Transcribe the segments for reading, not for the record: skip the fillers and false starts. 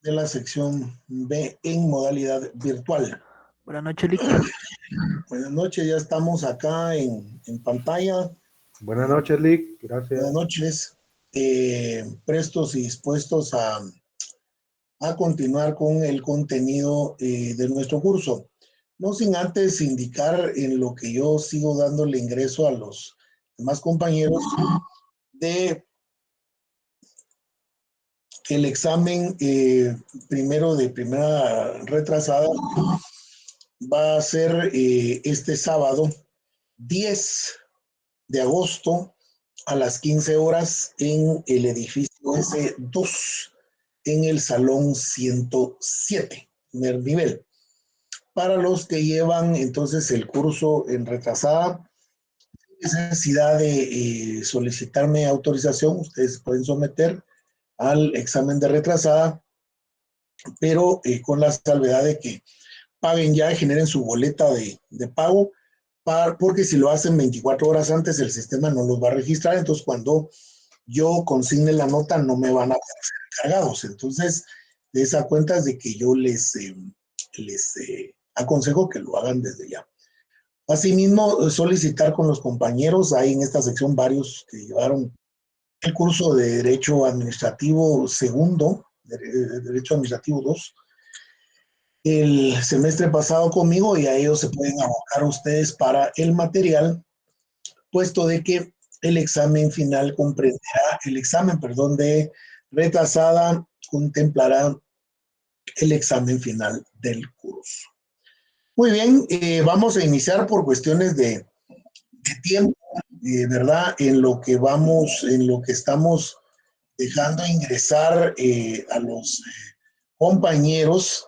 de la sección B en modalidad virtual. Buenas noches, Lick. Buenas noches, ya estamos acá en pantalla. Buenas noches, Lick. Gracias. Buenas noches. Prestos y dispuestos a continuar con el contenido de nuestro curso. No sin antes indicar en lo que yo sigo dándole ingreso a los demás compañeros de el examen primero de primera retrasada va a ser este sábado 10 de agosto a las 15 horas en el edificio S2 en el salón 107, primer nivel. Para los que llevan entonces el curso en retrasada, necesidad de solicitarme autorización, ustedes pueden someter al examen de retrasada, pero con la salvedad de que paguen ya y generen su boleta de pago, porque si lo hacen 24 horas antes, el sistema no los va a registrar, entonces cuando yo consigne la nota no me van a ser cargados. Entonces, de esa cuenta es de que yo les aconsejo que lo hagan desde ya. Asimismo, solicitar con los compañeros, hay en esta sección varios que llevaron el curso de Derecho Administrativo segundo, Derecho Administrativo 2, el semestre pasado conmigo, y a ellos se pueden abocar ustedes para el material, puesto de que el examen final comprenderá, el examen, perdón, de retrasada contemplará el examen final del curso. Muy bien, vamos a iniciar por cuestiones de tiempo, ¿verdad? En lo que estamos dejando ingresar a los compañeros,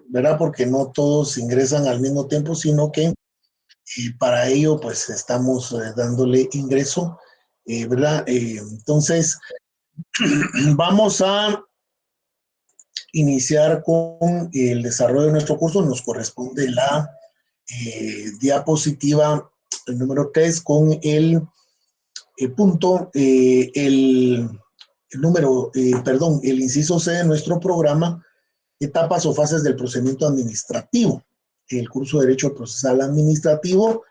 ¿verdad? Porque no todos ingresan al mismo tiempo, sino que para ello pues estamos dándole ingreso, ¿verdad? Entonces, vamos a iniciar con el desarrollo de nuestro curso. Nos corresponde la diapositiva el número 3 con el punto, el número, perdón, el inciso C de nuestro programa, etapas o fases del procedimiento administrativo. El curso de Derecho Procesal Administrativo,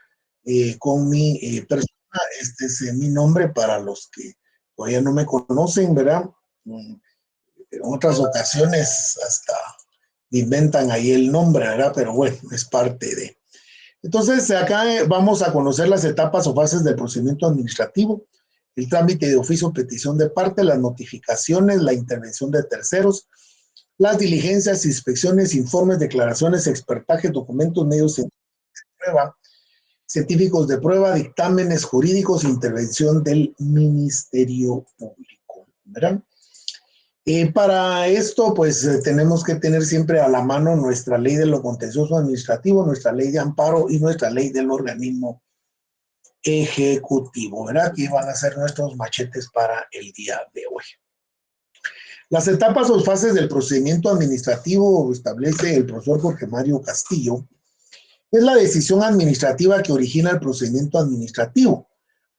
con mi persona, este es mi nombre para los que todavía no me conocen, ¿verdad? En otras ocasiones hasta inventan ahí el nombre, ¿verdad? Pero bueno, es parte de. Entonces, acá vamos a conocer las etapas o fases del procedimiento administrativo, el trámite de oficio, petición de parte, las notificaciones, la intervención de terceros, las diligencias, inspecciones, informes, declaraciones, expertaje, documentos, medios de prueba, científicos de prueba, dictámenes jurídicos, intervención del Ministerio Público, ¿verdad? Para esto, pues tenemos que tener siempre a la mano nuestra ley de lo contencioso administrativo, nuestra ley de amparo y nuestra ley del organismo ejecutivo, ¿verdad? Que van a ser nuestros machetes para el día de hoy. Las etapas o fases del procedimiento administrativo establece el profesor Jorge Mario Castillo. Es la decisión administrativa que origina el procedimiento administrativo.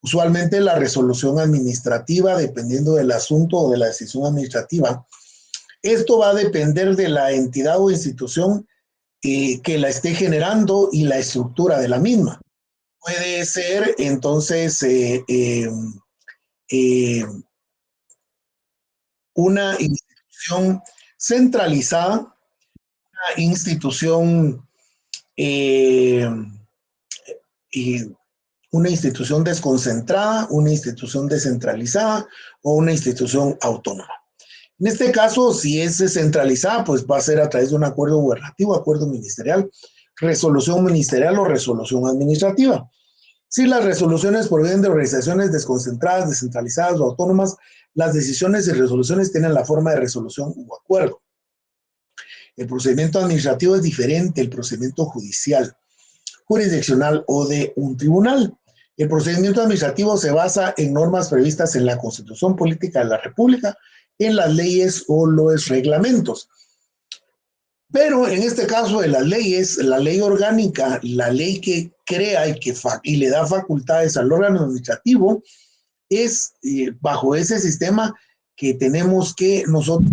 Usualmente la resolución administrativa, dependiendo del asunto o de la decisión administrativa, esto va a depender de la entidad o institución que la esté generando y la estructura de la misma. Puede ser, entonces, una institución centralizada, una institución una institución desconcentrada, una institución descentralizada o una institución autónoma. En este caso, si es descentralizada, pues va a ser a través de un acuerdo gubernativo, acuerdo ministerial, resolución ministerial o resolución administrativa. Si las resoluciones provienen de organizaciones desconcentradas, descentralizadas o autónomas, las decisiones y resoluciones tienen la forma de resolución u acuerdo. El procedimiento administrativo es diferente al procedimiento judicial, jurisdiccional o de un tribunal. El procedimiento administrativo se basa en normas previstas en la Constitución Política de la República, en las leyes o los reglamentos. Pero en este caso de las leyes, la ley orgánica, la ley que crea y le da facultades al órgano administrativo, es bajo ese sistema que tenemos que nosotros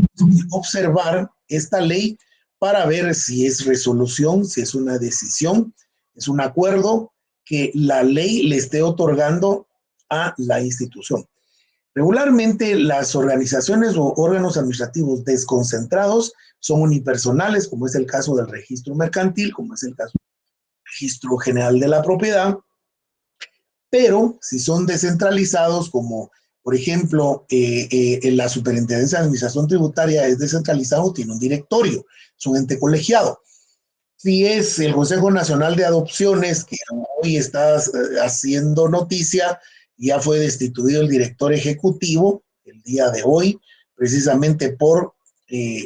observar esta ley para ver si es resolución, si es una decisión, es un acuerdo que la ley le esté otorgando a la institución. Regularmente las organizaciones o órganos administrativos desconcentrados son unipersonales, como es el caso del registro mercantil, como es el caso del registro general de la propiedad, pero si son descentralizados, como por ejemplo en la Superintendencia de Administración Tributaria es descentralizado, tiene un directorio, es un ente colegiado. Si es el Consejo Nacional de Adopciones, que hoy está haciendo noticia, ya fue destituido el director ejecutivo el día de hoy, precisamente por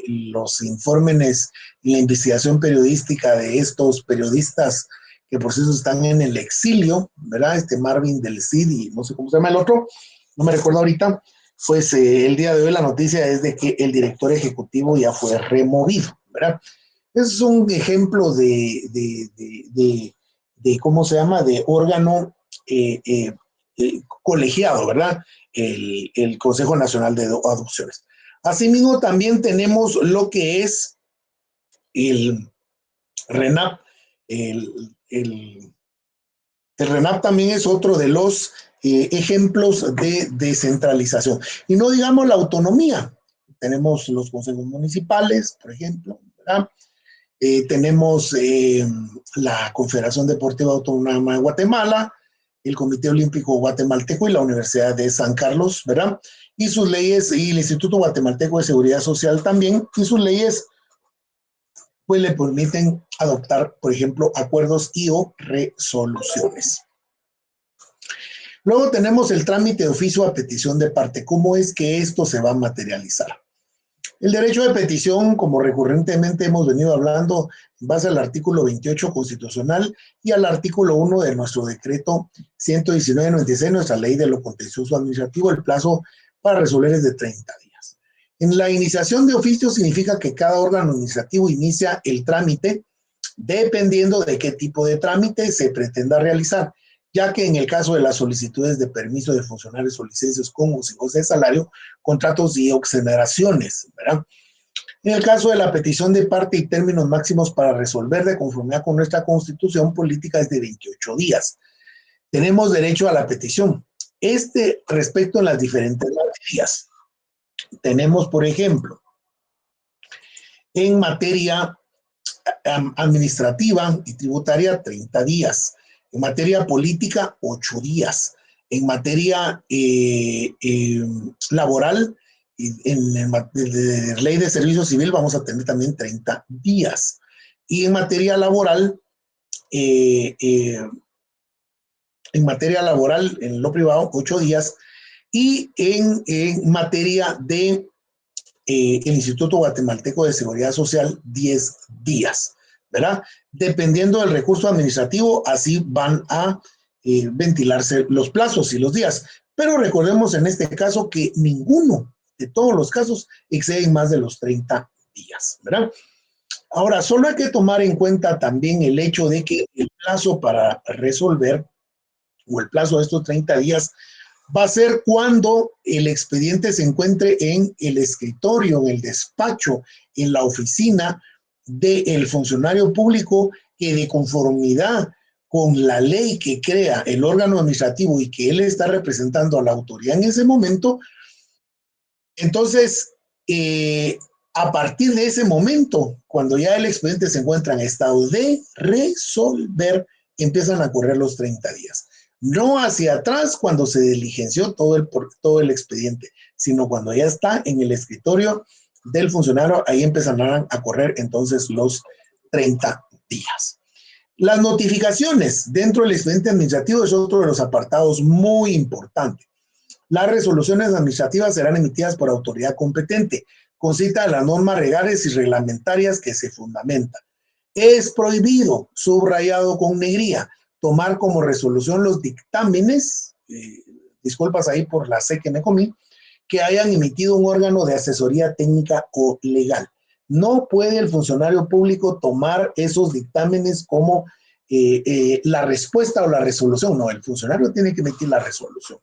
los informes y la investigación periodística de estos periodistas que por cierto están en el exilio, ¿verdad? Marvin del Cid y no sé cómo se llama el otro, no me recuerdo ahorita, pues el día de hoy la noticia es de que el director ejecutivo ya fue removido, ¿verdad? Es un ejemplo de ¿cómo se llama? De órgano colegiado, ¿verdad? El Consejo Nacional de Adopciones. Asimismo, también tenemos lo que es el RENAP. El RENAP también es otro de los ejemplos de descentralización. Y no digamos la autonomía. Tenemos los consejos municipales, por ejemplo, ¿verdad? Tenemos la Confederación Deportiva Autónoma de Guatemala, el Comité Olímpico Guatemalteco y la Universidad de San Carlos, ¿verdad? Y sus leyes, y el Instituto Guatemalteco de Seguridad Social también, y sus leyes pues le permiten adoptar, por ejemplo, acuerdos y o resoluciones. Luego tenemos el trámite de oficio a petición de parte. ¿Cómo es que esto se va a materializar? El derecho de petición, como recurrentemente hemos venido hablando, en base al artículo 28 constitucional y al artículo 1 de nuestro decreto 119/96, nuestra ley de lo contencioso administrativo, el plazo para resolver es de 30 días. En la iniciación de oficio significa que cada órgano administrativo inicia el trámite dependiendo de qué tipo de trámite se pretenda realizar, ya que en el caso de las solicitudes de permiso de funcionarios o licencias con o sin goce de salario, contratos y exoneraciones, ¿verdad? En el caso de la petición de parte y términos máximos para resolver de conformidad con nuestra constitución política es de 28 días. Tenemos derecho a la petición. Respecto a las diferentes materias. Tenemos, por ejemplo, en materia administrativa y tributaria, 30 días. En materia política, 8 días. En materia laboral, en ley de servicio civil, vamos a tener también 30 días. Y en materia laboral, en lo privado, 8 días. Y en materia de el Instituto Guatemalteco de Seguridad Social 10 días, ¿verdad? Dependiendo del recurso administrativo, así van a ventilarse los plazos y los días. Pero recordemos en este caso que ninguno de todos los casos exceden más de los 30 días, ¿verdad? Ahora, solo hay que tomar en cuenta también el hecho de que el plazo para resolver o el plazo de estos 30 días va a ser cuando el expediente se encuentre en el escritorio, en el despacho, en la oficina del funcionario público que de conformidad con la ley que crea el órgano administrativo y que él está representando a la autoridad en ese momento, entonces, a partir de ese momento, cuando ya el expediente se encuentra en estado de resolver, empiezan a correr los 30 días. No hacia atrás cuando se diligenció todo el expediente, sino cuando ya está en el escritorio del funcionario, ahí empezarán a correr entonces los 30 días. Las notificaciones dentro del expediente administrativo es otro de los apartados muy importantes. Las resoluciones administrativas serán emitidas por autoridad competente, con cita de las normas legales y reglamentarias que se fundamentan. Es prohibido, subrayado con negría, tomar como resolución los dictámenes, disculpas ahí por la C que me comí, que hayan emitido un órgano de asesoría técnica o legal. No puede el funcionario público tomar esos dictámenes como la respuesta o la resolución. No, el funcionario tiene que emitir la resolución.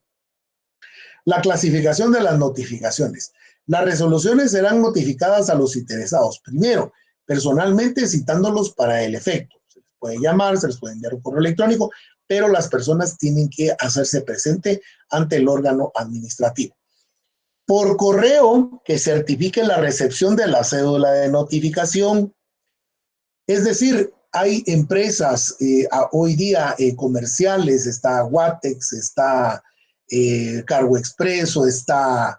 La clasificación de las notificaciones. Las resoluciones serán notificadas a los interesados. Primero, personalmente citándolos para el efecto. Se les puede llamar, se les puede enviar un correo electrónico, pero las personas tienen que hacerse presente ante el órgano administrativo. Por correo, que certifique la recepción de la cédula de notificación. Es decir, hay empresas hoy día comerciales, está Guatex, está Cargo Expreso, está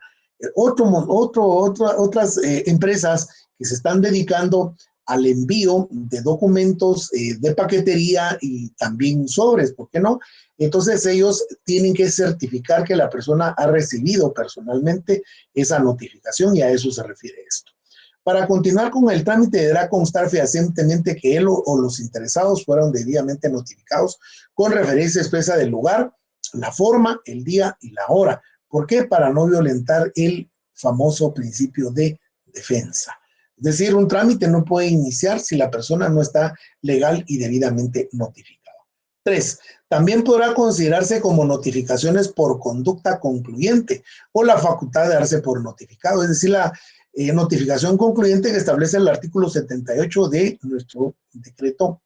otras empresas que se están dedicando al envío de documentos de paquetería y también sobres, ¿por qué no? Entonces ellos tienen que certificar que la persona ha recibido personalmente esa notificación y a eso se refiere esto. Para continuar con el trámite deberá constar fehacientemente que él o los interesados fueron debidamente notificados con referencia expresa del lugar, la forma, el día y la hora. ¿Por qué? Para no violentar el famoso principio de defensa. Es decir, un trámite no puede iniciar si la persona no está legal y debidamente notificada. 3. También podrá considerarse como notificaciones por conducta concluyente o la facultad de darse por notificado, es decir, la notificación concluyente que establece el artículo 78 de nuestro decreto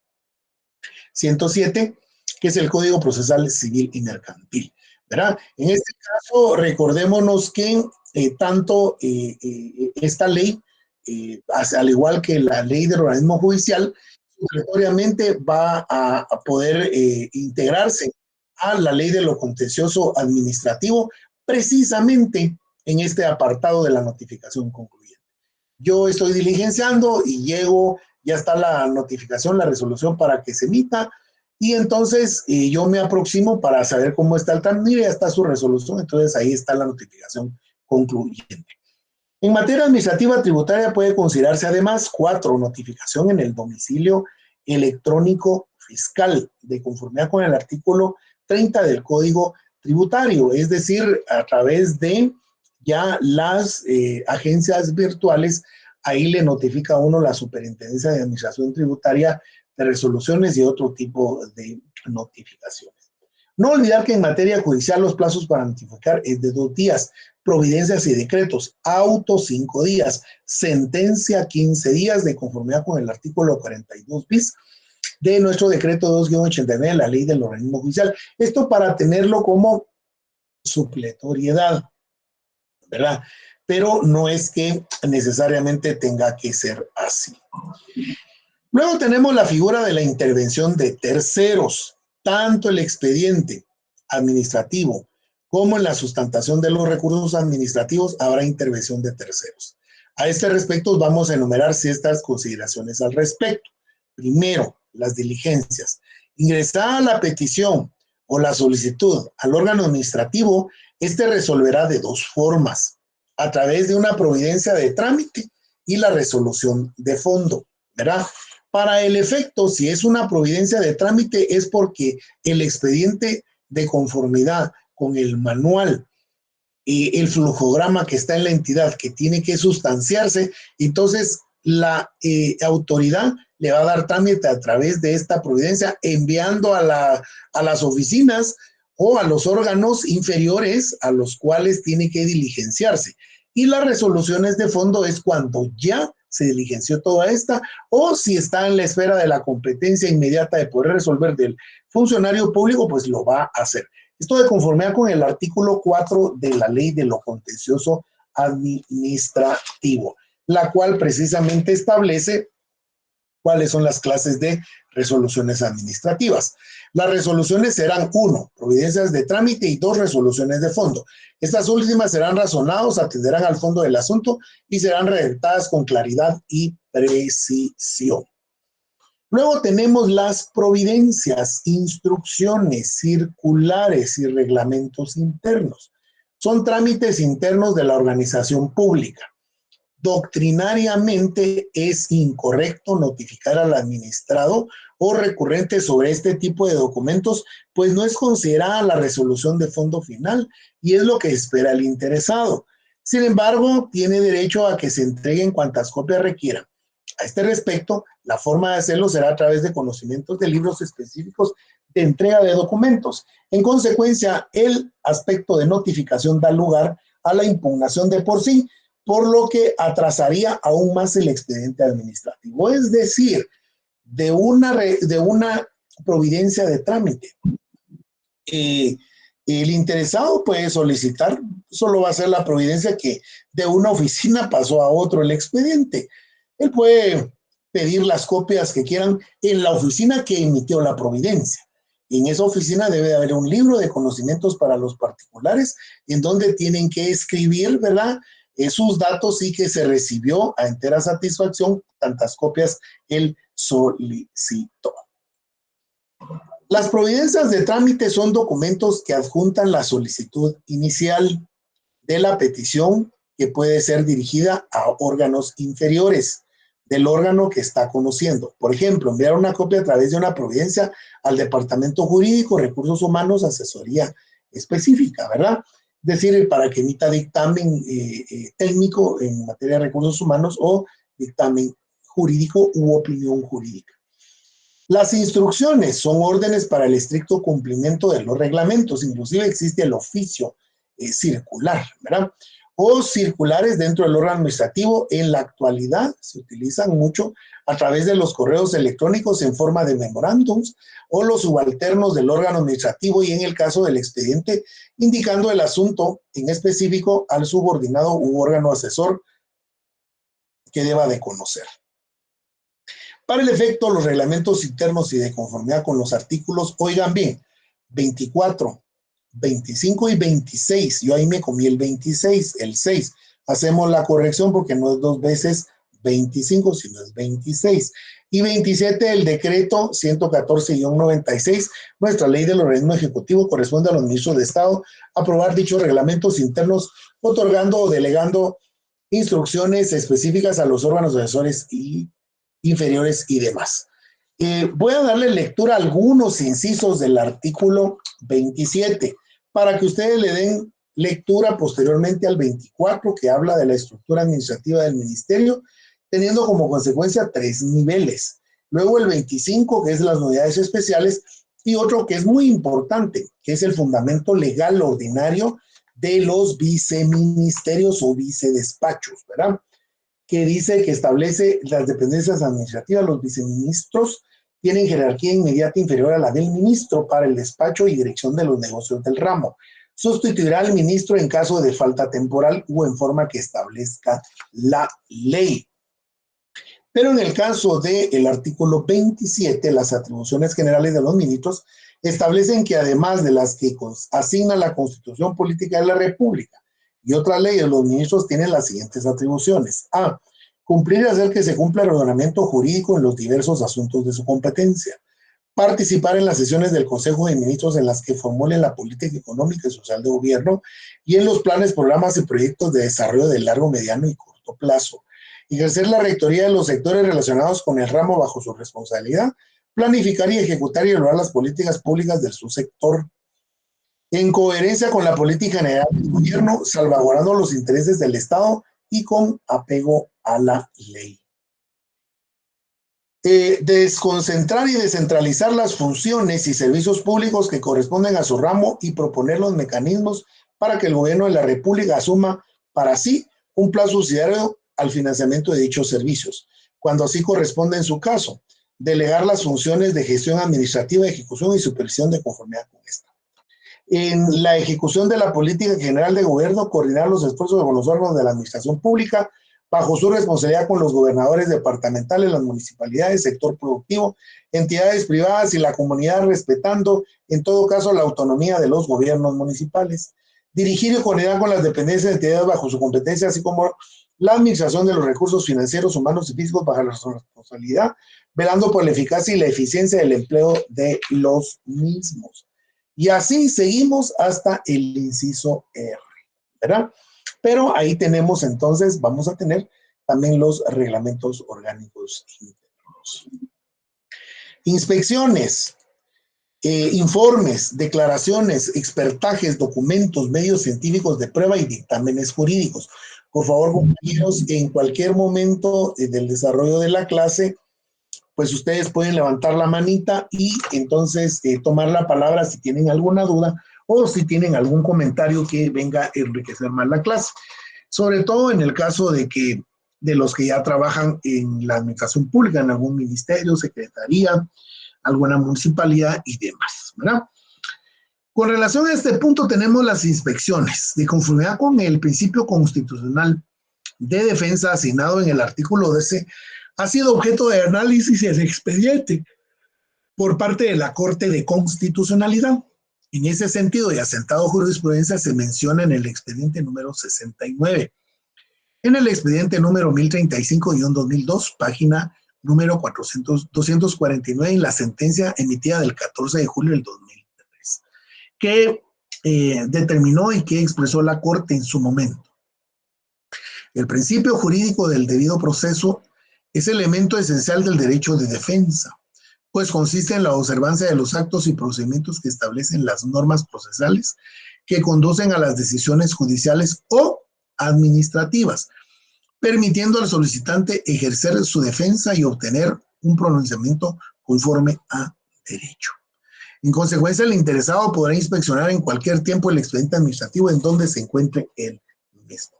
107, que es el Código Procesal Civil y Mercantil, ¿verdad? En este caso, recordémonos que tanto esta ley, al igual que la ley del organismo judicial, obligatoriamente va a poder integrarse a la ley de lo contencioso administrativo, precisamente en este apartado de la notificación concluyente. Yo estoy diligenciando y llego, ya está la notificación, la resolución para que se emita, y entonces yo me aproximo para saber cómo está el trámite, ya está su resolución, entonces ahí está la notificación concluyente. En materia administrativa tributaria puede considerarse además 4, notificación en el domicilio electrónico fiscal, de conformidad con el artículo 30 del Código Tributario, es decir, a través de ya las agencias virtuales, ahí le notifica a uno la Superintendencia de Administración Tributaria de resoluciones y otro tipo de notificaciones. No olvidar que en materia judicial los plazos para notificar es de 2 días, providencias y decretos, auto 5 días, sentencia 15 días, de conformidad con el artículo 42 bis de nuestro decreto 2-89, la ley del organismo judicial. Esto para tenerlo como supletoriedad, ¿verdad? Pero no es que necesariamente tenga que ser así. Luego tenemos la figura de la intervención de terceros. Tanto el expediente administrativo como en la sustentación de los recursos administrativos habrá intervención de terceros. A este respecto vamos a enumerar ciertas consideraciones al respecto. Primero, las diligencias. Ingresada la petición o la solicitud al órgano administrativo, este resolverá de 2 formas: a través de una providencia de trámite y la resolución de fondo, ¿verdad? Para el efecto, si es una providencia de trámite, es porque el expediente de conformidad con el manual y el flujograma que está en la entidad que tiene que sustanciarse, entonces la autoridad le va a dar trámite a través de esta providencia, enviando a las oficinas o a los órganos inferiores a los cuales tiene que diligenciarse. Y las resoluciones de fondo es cuando ya se diligenció toda esta, o si está en la esfera de la competencia inmediata de poder resolver del funcionario público, pues lo va a hacer. Esto de conformidad con el artículo 4 de la ley de lo contencioso administrativo, la cual precisamente establece cuáles son las clases de resoluciones administrativas. Las resoluciones serán 1, providencias de trámite, y 2, resoluciones de fondo. Estas últimas serán razonados, atenderán al fondo del asunto y serán redactadas con claridad y precisión. Luego tenemos las providencias, instrucciones, circulares y reglamentos internos. Son trámites internos de la organización pública. Doctrinariamente es incorrecto notificar al administrado o recurrente sobre este tipo de documentos, pues no es considerada la resolución de fondo final y es lo que espera el interesado. Sin embargo, tiene derecho a que se entreguen cuantas copias requieran. A este respecto, la forma de hacerlo será a través de conocimientos de libros específicos de entrega de documentos. En consecuencia, el aspecto de notificación da lugar a la impugnación de por sí, por lo que atrasaría aún más el expediente administrativo. Es decir, de una providencia de trámite, el interesado puede solicitar, solo va a ser la providencia que de una oficina pasó a otro el expediente. Él puede pedir las copias que quieran en la oficina que emitió la providencia. En esa oficina debe haber un libro de conocimientos para los particulares en donde tienen que escribir, ¿verdad?, sus datos y que se recibió a entera satisfacción tantas copias él solicitó. Las providencias de trámite son documentos que adjuntan la solicitud inicial de la petición, que puede ser dirigida a órganos inferiores del órgano que está conociendo. Por ejemplo, enviar una copia a través de una providencia al Departamento Jurídico, Recursos Humanos, Asesoría Específica, ¿verdad? Es decir, para que emita dictamen técnico en materia de recursos humanos o dictamen jurídico u opinión jurídica. Las instrucciones son órdenes para el estricto cumplimiento de los reglamentos, inclusive existe el oficio circular, ¿verdad? O circulares dentro del órgano administrativo. En la actualidad se utilizan mucho a través de los correos electrónicos en forma de memorándums o los subalternos del órgano administrativo, y en el caso del expediente, indicando el asunto en específico al subordinado u órgano asesor que deba de conocer. Para el efecto, los reglamentos internos y de conformidad con los artículos, oigan bien, 24, 25 y 26, yo ahí me comí el 26, el 6, hacemos la corrección porque no es 2 veces 25, sino es 26. Y 27, el decreto 114-96, nuestra ley del organismo ejecutivo, corresponde a los ministros de Estado aprobar dichos reglamentos internos, otorgando o delegando instrucciones específicas a los órganos asesores y inferiores y demás. Voy a darle lectura a algunos incisos del artículo 27 para que ustedes le den lectura posteriormente al 24, que habla de la estructura administrativa del ministerio, teniendo como consecuencia 3 niveles. Luego el 25, que es las unidades especiales, y otro que es muy importante, que es el fundamento legal ordinario de los viceministerios o vicedespachos, ¿verdad?, que dice que establece las dependencias administrativas. Los viceministros tienen jerarquía inmediata inferior a la del ministro para el despacho y dirección de los negocios del ramo. Sustituirá al ministro en caso de falta temporal o en forma que establezca la ley. Pero en el caso del artículo 27, las atribuciones generales de los ministros establecen que además de las que asigna la Constitución Política de la República y otras leyes, los ministros tienen las siguientes atribuciones. A. Cumplir y hacer que se cumpla el ordenamiento jurídico en los diversos asuntos de su competencia. Participar en las sesiones del Consejo de Ministros en las que formulen la política económica y social de gobierno y en los planes, programas y proyectos de desarrollo de largo, mediano y corto plazo. Ejercer la rectoría de los sectores relacionados con el ramo bajo su responsabilidad. Planificar y ejecutar y evaluar las políticas públicas del subsector en coherencia con la política general del gobierno, salvaguardando los intereses del Estado y con apego a la ley. Desconcentrar y descentralizar las funciones y servicios públicos que corresponden a su ramo y proponer los mecanismos para que el gobierno de la República asuma para sí un plazo subsidiario al financiamiento de dichos servicios, cuando así corresponde en su caso. Delegar las funciones de gestión administrativa, ejecución y supervisión de conformidad con esta. En la ejecución de la política general de gobierno, coordinar los esfuerzos con los órganos de la administración pública bajo su responsabilidad con los gobernadores departamentales, las municipalidades, sector productivo, entidades privadas y la comunidad, respetando en todo caso la autonomía de los gobiernos municipales. Dirigir y coordinar con las dependencias de entidades bajo su competencia, así como la administración de los recursos financieros, humanos y físicos bajo la responsabilidad, velando por la eficacia y la eficiencia del empleo de los mismos. Y así seguimos hasta el inciso R, ¿verdad? Pero ahí tenemos entonces, vamos a tener también los reglamentos orgánicos internos. Inspecciones, informes, declaraciones, expertajes, documentos, medios científicos de prueba y dictámenes jurídicos. Por favor, compañeros, en cualquier momento del desarrollo de la clase, pues ustedes pueden levantar la manita y entonces tomar la palabra si tienen alguna duda o si tienen algún comentario que venga a enriquecer más la clase. Sobre todo en el caso de los que ya trabajan en la administración pública, en algún ministerio, secretaría, alguna municipalidad y demás, ¿verdad? Con relación a este punto tenemos las inspecciones. De conformidad con el principio constitucional de defensa asignado en el artículo 12, ha sido objeto de análisis el expediente por parte de la Corte de Constitucionalidad. En ese sentido, y asentado jurisprudencia, se menciona en el expediente número 69. En el expediente número 1035-2002, página número 249, en la sentencia emitida del 14 de julio del 2003, que determinó y que expresó la Corte en su momento. El principio jurídico del debido proceso es elemento esencial del derecho de defensa, pues consiste en la observancia de los actos y procedimientos que establecen las normas procesales que conducen a las decisiones judiciales o administrativas, permitiendo al solicitante ejercer su defensa y obtener un pronunciamiento conforme a derecho. En consecuencia, el interesado podrá inspeccionar en cualquier tiempo el expediente administrativo en donde se encuentre el mismo.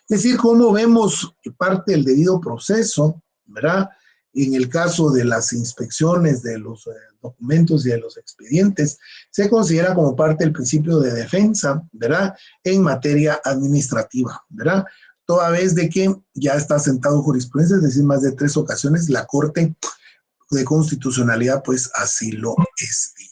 Es decir, como vemos parte del debido proceso, ¿verdad? En el caso de las inspecciones de los documentos y de los expedientes, se considera como parte del principio de defensa, ¿verdad? En materia administrativa, ¿verdad? Toda vez de que ya está sentado jurisprudencia, es decir, más de 3 ocasiones, la Corte de Constitucionalidad, pues así lo estima.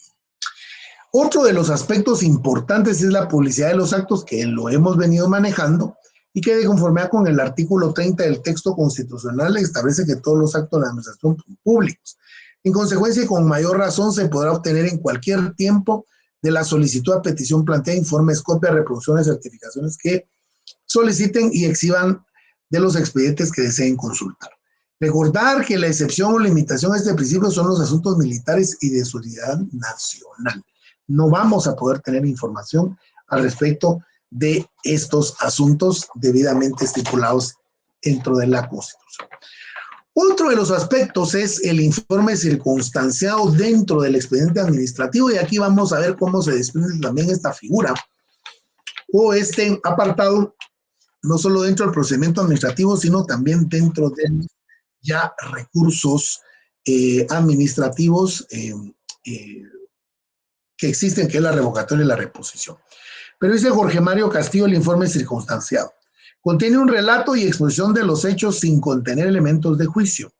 Otro de los aspectos importantes es la publicidad de los actos, que lo hemos venido manejando, y que de conformidad con el artículo 30 del texto constitucional establece que todos los actos de la administración son públicos. En consecuencia, y con mayor razón, se podrá obtener en cualquier tiempo de la solicitud a petición planteada informes, copias, reproducciones, certificaciones que soliciten y exhiban de los expedientes que deseen consultar. Recordar que la excepción o limitación a este principio son los asuntos militares y de seguridad nacional. No vamos a poder tener información al respecto de estos asuntos debidamente estipulados dentro de la Constitución. Otro de los aspectos es el informe circunstanciado dentro del expediente administrativo, y aquí vamos a ver cómo se desprende también esta figura o este apartado, no solo dentro del procedimiento administrativo, sino también dentro de ya recursos administrativos que existen, que es la revocatoria y la reposición. Pero dice Jorge Mario Castillo, el informe circunstanciado contiene un relato y exposición de los hechos sin contener elementos de juicio.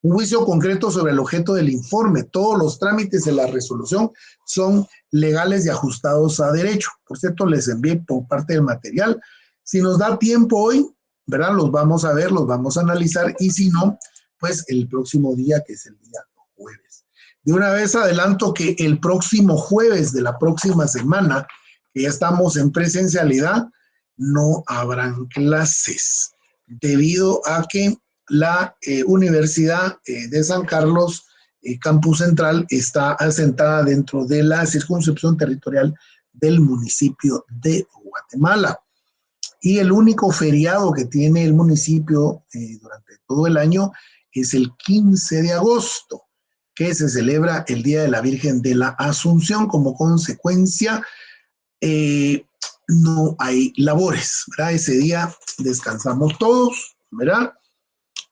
Un juicio concreto sobre el objeto del informe. Todos los trámites de la resolución son legales y ajustados a derecho. Por cierto, les envié por parte del material. Si nos da tiempo hoy, ¿verdad? Los vamos a ver, los vamos a analizar, y si no, pues el próximo día, que es el día jueves. De una vez adelanto que el próximo jueves de la próxima semana, que ya estamos en presencialidad, no habrán clases, debido a que la Universidad de San Carlos, Campus Central, está asentada dentro de la circunscripción territorial del municipio de Guatemala. Y el único feriado que tiene el municipio durante todo el año es el 15 de agosto, que se celebra el Día de la Virgen de la Asunción. Como consecuencia, no hay labores, ¿verdad? Ese día descansamos todos, ¿verdad?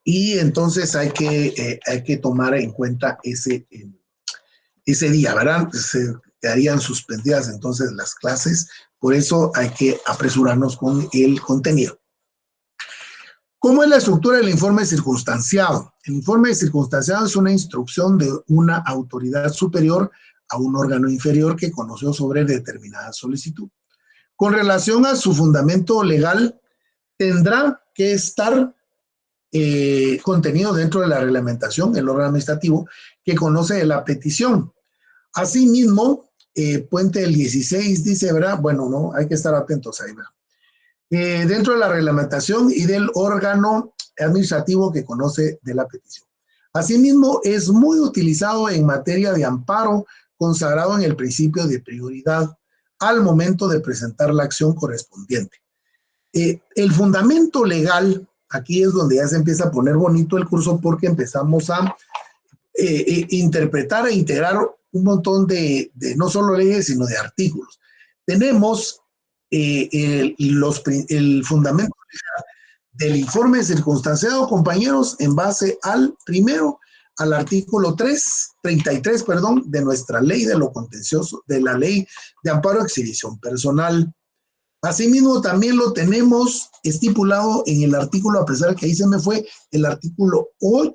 Y entonces hay que tomar en cuenta ese día, ¿verdad? Se quedarían suspendidas entonces las clases, por eso hay que apresurarnos con el contenido. ¿Cómo es la estructura del informe circunstanciado? El informe circunstanciado es una instrucción de una autoridad superior a un órgano inferior que conoció sobre determinada solicitud. Con relación a su fundamento legal, tendrá que estar contenido dentro de la reglamentación, el órgano administrativo que conoce de la petición. Asimismo, Puente del 16 dice, ¿verdad? Bueno, no, hay que estar atentos ahí, ¿verdad? Dentro de la reglamentación y del órgano administrativo que conoce de la petición. Asimismo, es muy utilizado en materia de amparo, consagrado en el principio de prioridad al momento de presentar la acción correspondiente. El fundamento legal, aquí es donde ya se empieza a poner bonito el curso, porque empezamos a interpretar e integrar un montón de no solo leyes, sino de artículos. Tenemos el fundamento del informe circunstanciado, compañeros, en base al artículo 33, perdón, de nuestra ley de lo contencioso, de la ley de amparo a exhibición personal. Asimismo, también lo tenemos estipulado en el artículo, a pesar de que ahí se me fue, el artículo 8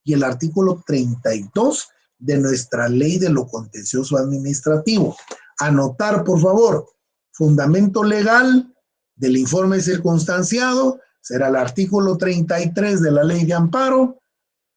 y el artículo 32 de nuestra ley de lo contencioso administrativo. Anotar, por favor, fundamento legal del informe circunstanciado será el artículo 33 de la ley de amparo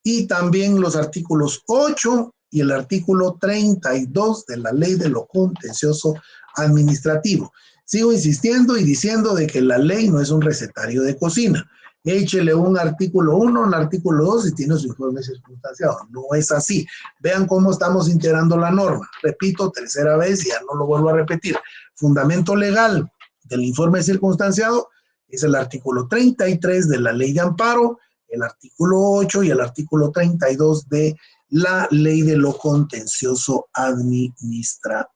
y también los artículos 8 y el artículo 32 de la ley de lo contencioso administrativo. Sigo insistiendo y diciendo de que la ley no es un recetario de cocina. Échele un artículo 1, un artículo 2 y tiene su informe circunstanciado. No es así. Vean cómo estamos integrando la norma. Repito, tercera vez y ya no lo vuelvo a repetir. Fundamento legal del informe circunstanciado es el artículo 33 de la ley de amparo, el artículo 8 y el artículo 32 de la ley de lo contencioso administrativo.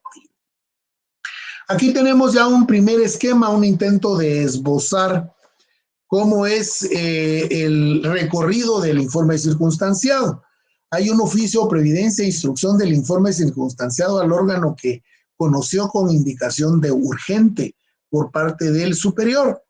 Aquí tenemos ya un primer esquema, un intento de esbozar cómo es el recorrido del informe circunstanciado. Hay un oficio, previdencia e instrucción del informe circunstanciado al órgano que conoció con indicación de urgente por parte del superior.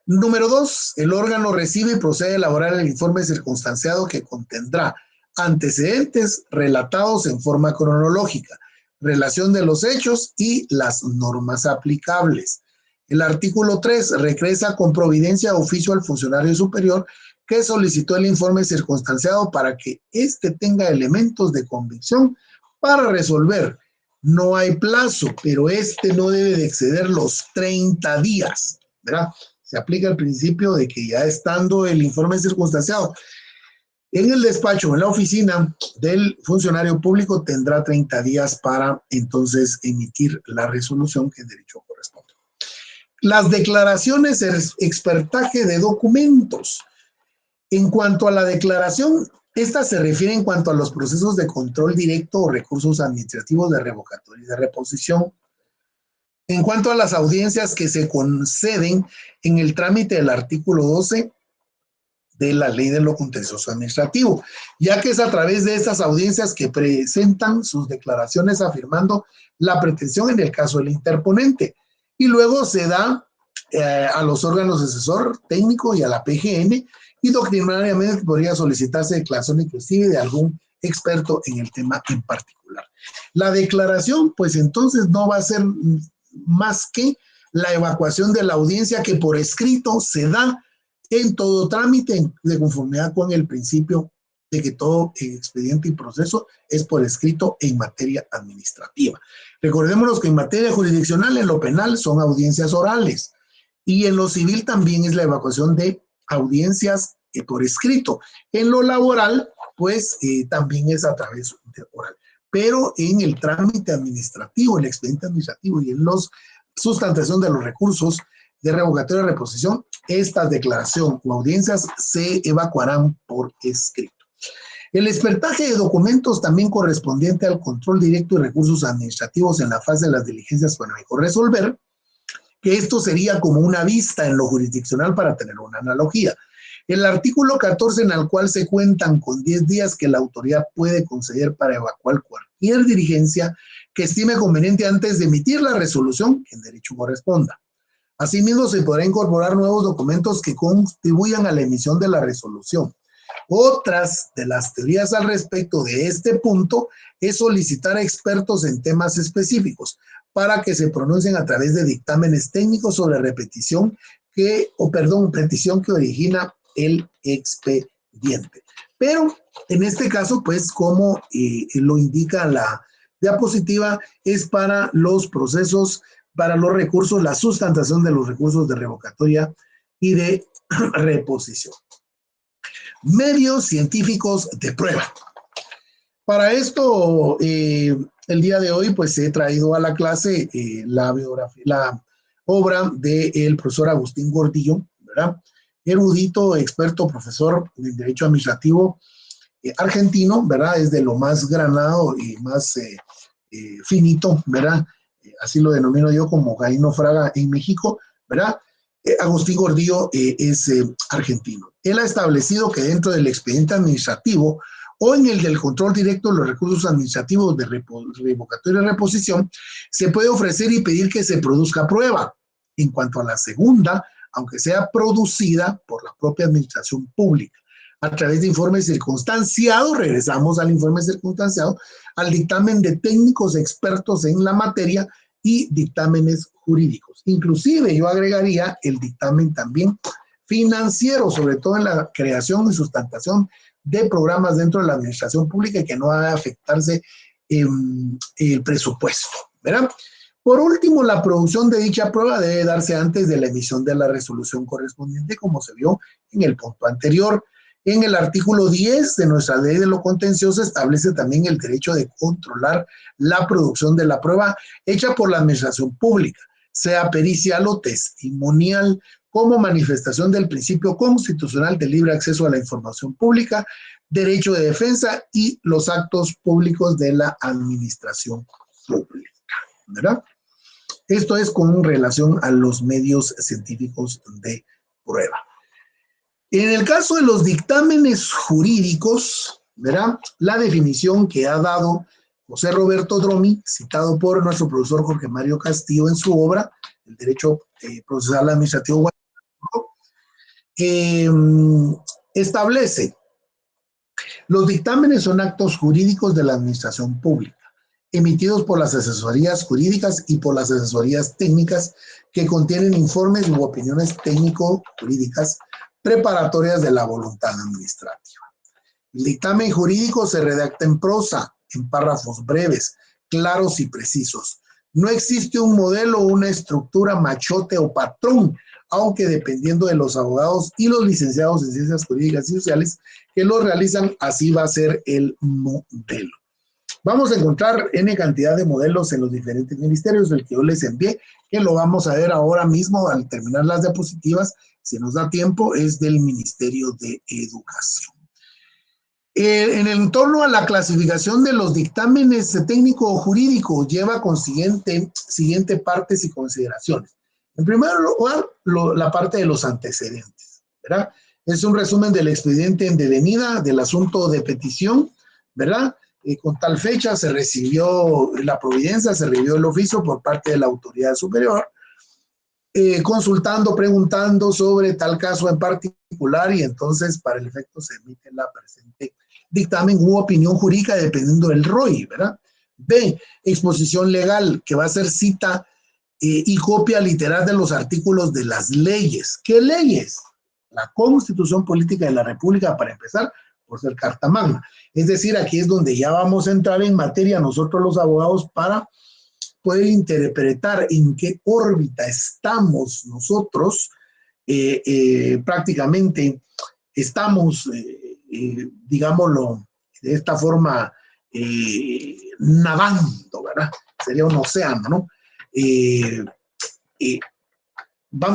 Número 2, el órgano recibe y procede a elaborar el informe circunstanciado que contendrá antecedentes relatados en forma cronológica, relación de los hechos y las normas aplicables. El artículo 3 regresa con providencia de oficio al funcionario superior que solicitó el informe circunstanciado para que éste tenga elementos de convicción para resolver. No hay plazo, pero este no debe de exceder los 30 días, ¿verdad? Se aplica el principio de que ya estando el informe circunstanciado en el despacho, en la oficina del funcionario público, tendrá 30 días para entonces emitir la resolución que en derecho corresponde. Las declaraciones, expertaje de documentos. En cuanto a la declaración, esta se refiere en cuanto a los procesos de control directo o recursos administrativos de revocatoria y de reposición. En cuanto a las audiencias que se conceden en el trámite del artículo 12 de la ley de lo contencioso administrativo, ya que es a través de estas audiencias que presentan sus declaraciones afirmando la pretensión en el caso del interponente. Y luego se da a los órganos de asesor técnico y a la PGN, y doctrinariamente podría solicitarse declaración inclusive de algún experto en el tema en particular. La declaración, pues entonces no va a ser más que la evacuación de la audiencia que por escrito se da en todo trámite de conformidad con el principio de que todo expediente y proceso es por escrito en materia administrativa. Recordémonos que en materia jurisdiccional, en lo penal, son audiencias orales y en lo civil también es la evacuación de audiencias por escrito. En lo laboral, pues también es a través de oral. Pero en el trámite administrativo, el expediente administrativo y en los sustentación de los recursos de revocatoria y reposición, esta declaración o audiencias se evacuarán por escrito. El expertaje de documentos también correspondiente al control directo y recursos administrativos en la fase de las diligencias para mejor resolver, que esto sería como una vista en lo jurisdiccional para tener una analogía. El artículo 14 en el cual se cuentan con 10 días que la autoridad puede conceder para evacuar cualquier diligencia que estime conveniente antes de emitir la resolución que en derecho corresponda. Asimismo, se podrá incorporar nuevos documentos que contribuyan a la emisión de la resolución. Otras de las teorías al respecto de este punto es solicitar a expertos en temas específicos para que se pronuncien a través de dictámenes técnicos sobre petición que origina el expediente. Pero en este caso, pues como lo indica la diapositiva, es para los procesos, para los recursos, la sustentación de los recursos de revocatoria y de reposición. Medios científicos de prueba. Para esto, el día de hoy, pues he traído a la clase la obra del profesor Agustín Gordillo, ¿verdad? Erudito, experto, profesor de Derecho Administrativo argentino, ¿verdad? Es de lo más granado y más finito, ¿verdad? Así lo denomino yo como Gaino Fraga en México, ¿verdad? Agustín Gordillo es argentino. Él ha establecido que dentro del expediente administrativo o en el del control directo de los recursos administrativos de revocatoria y reposición, se puede ofrecer y pedir que se produzca prueba. En cuanto a la segunda, aunque sea producida por la propia administración pública, a través de informes circunstanciados, regresamos al informe circunstanciado, al dictamen de técnicos expertos en la materia y dictámenes jurídicos. Inclusive yo agregaría el dictamen también financiero, sobre todo en la creación y sustentación de programas dentro de la administración pública y que no va a afectarse el presupuesto, ¿verdad? Por último, la producción de dicha prueba debe darse antes de la emisión de la resolución correspondiente, como se vio en el punto anterior. En el artículo 10 de nuestra ley de lo contencioso establece también el derecho de controlar la producción de la prueba hecha por la administración pública, sea pericial o testimonial, como manifestación del principio constitucional de libre acceso a la información pública, derecho de defensa y los actos públicos de la administración pública, ¿verdad? Esto es con relación a los medios científicos de prueba. En el caso de los dictámenes jurídicos, ¿verdad? La definición que ha dado José Roberto Dromi, citado por nuestro profesor Jorge Mario Castillo en su obra, El Derecho Procesal Administrativo, establece: los dictámenes son actos jurídicos de la administración pública, emitidos por las asesorías jurídicas y por las asesorías técnicas que contienen informes u opiniones técnico-jurídicas preparatorias de la voluntad administrativa. El dictamen jurídico se redacta en prosa, en párrafos breves, claros y precisos. No existe un modelo o una estructura machote o patrón, aunque dependiendo de los abogados y los licenciados en ciencias jurídicas y sociales que lo realizan, así va a ser el modelo. Vamos a encontrar N cantidad de modelos en los diferentes ministerios, del que yo les envié, que lo vamos a ver ahora mismo al terminar las diapositivas, si nos da tiempo, es del Ministerio de Educación. En el entorno a la clasificación de los dictámenes técnico-jurídico lleva con siguiente partes y consideraciones. En primer lugar, la parte de los antecedentes, ¿verdad? Es un resumen del expediente en devenida del asunto de petición, ¿verdad? Con tal fecha se recibió la providencia, se recibió el oficio por parte de la autoridad superior, consultando, preguntando sobre tal caso en particular, y entonces para el efecto se emite la presente dictamen u opinión jurídica dependiendo del ROI, ¿verdad? B, exposición legal, que va a ser cita y copia literal de los artículos de las leyes. ¿Qué leyes? La Constitución Política de la República, para empezar, por ser Carta Magna. Es decir, aquí es donde ya vamos a entrar en materia nosotros los abogados para poder interpretar en qué órbita estamos nosotros, prácticamente estamos, digámoslo de esta forma, nadando, ¿verdad? Sería un océano, ¿no?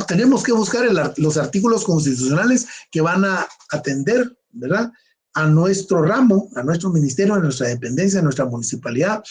Tenemos que buscar los artículos constitucionales que van a atender, ¿verdad?, a nuestro ramo, a nuestro ministerio, a nuestra dependencia, a nuestra municipalidad,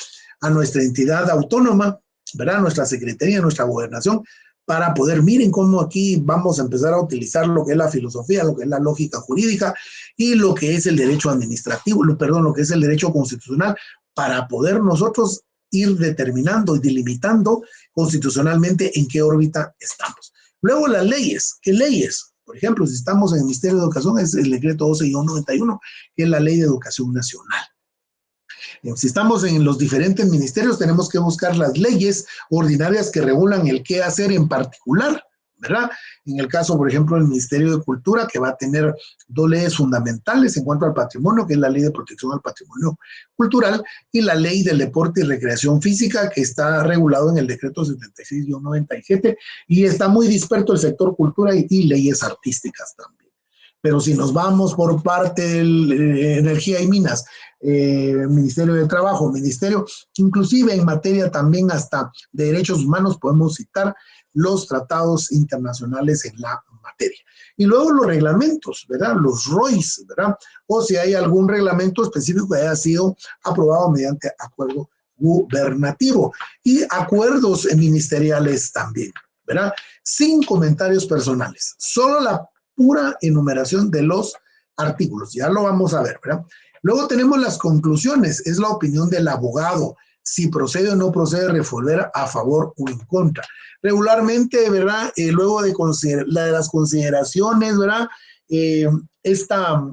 a nuestra entidad autónoma, ¿verdad?, a nuestra secretaría, a nuestra gobernación, para poder, miren cómo aquí vamos a empezar a utilizar lo que es la filosofía, lo que es la lógica jurídica y lo que es el derecho administrativo, lo que es el derecho constitucional, para poder nosotros ir determinando y delimitando constitucionalmente en qué órbita estamos. Luego las leyes. ¿Qué leyes? Por ejemplo, si estamos en el Ministerio de Educación, es el decreto 12-91, que es la Ley de Educación Nacional. Si estamos en los diferentes ministerios, tenemos que buscar las leyes ordinarias que regulan el qué hacer en particular, ¿verdad? En el caso, por ejemplo, del Ministerio de Cultura, que va a tener dos leyes fundamentales en cuanto al patrimonio, que es la Ley de Protección al Patrimonio Cultural, y la Ley del Deporte y Recreación Física, que está regulado en el decreto 76-97, y está muy disperso el sector cultura y leyes artísticas también. Pero si nos vamos por parte de Energía y Minas, Ministerio de Trabajo, Ministerio, inclusive en materia también hasta de derechos humanos, podemos citar los tratados internacionales en la materia. Y luego los reglamentos, ¿verdad? Los ROIs, ¿verdad? O si hay algún reglamento específico que haya sido aprobado mediante acuerdo gubernativo y acuerdos ministeriales también, ¿verdad? Sin comentarios personales, solo la pura enumeración de los artículos, ya lo vamos a ver, ¿verdad? Luego tenemos las conclusiones, es la opinión del abogado, si procede o no procede resolver a favor o en contra. Regularmente, ¿verdad? Luego de las consideraciones, ¿verdad? Esta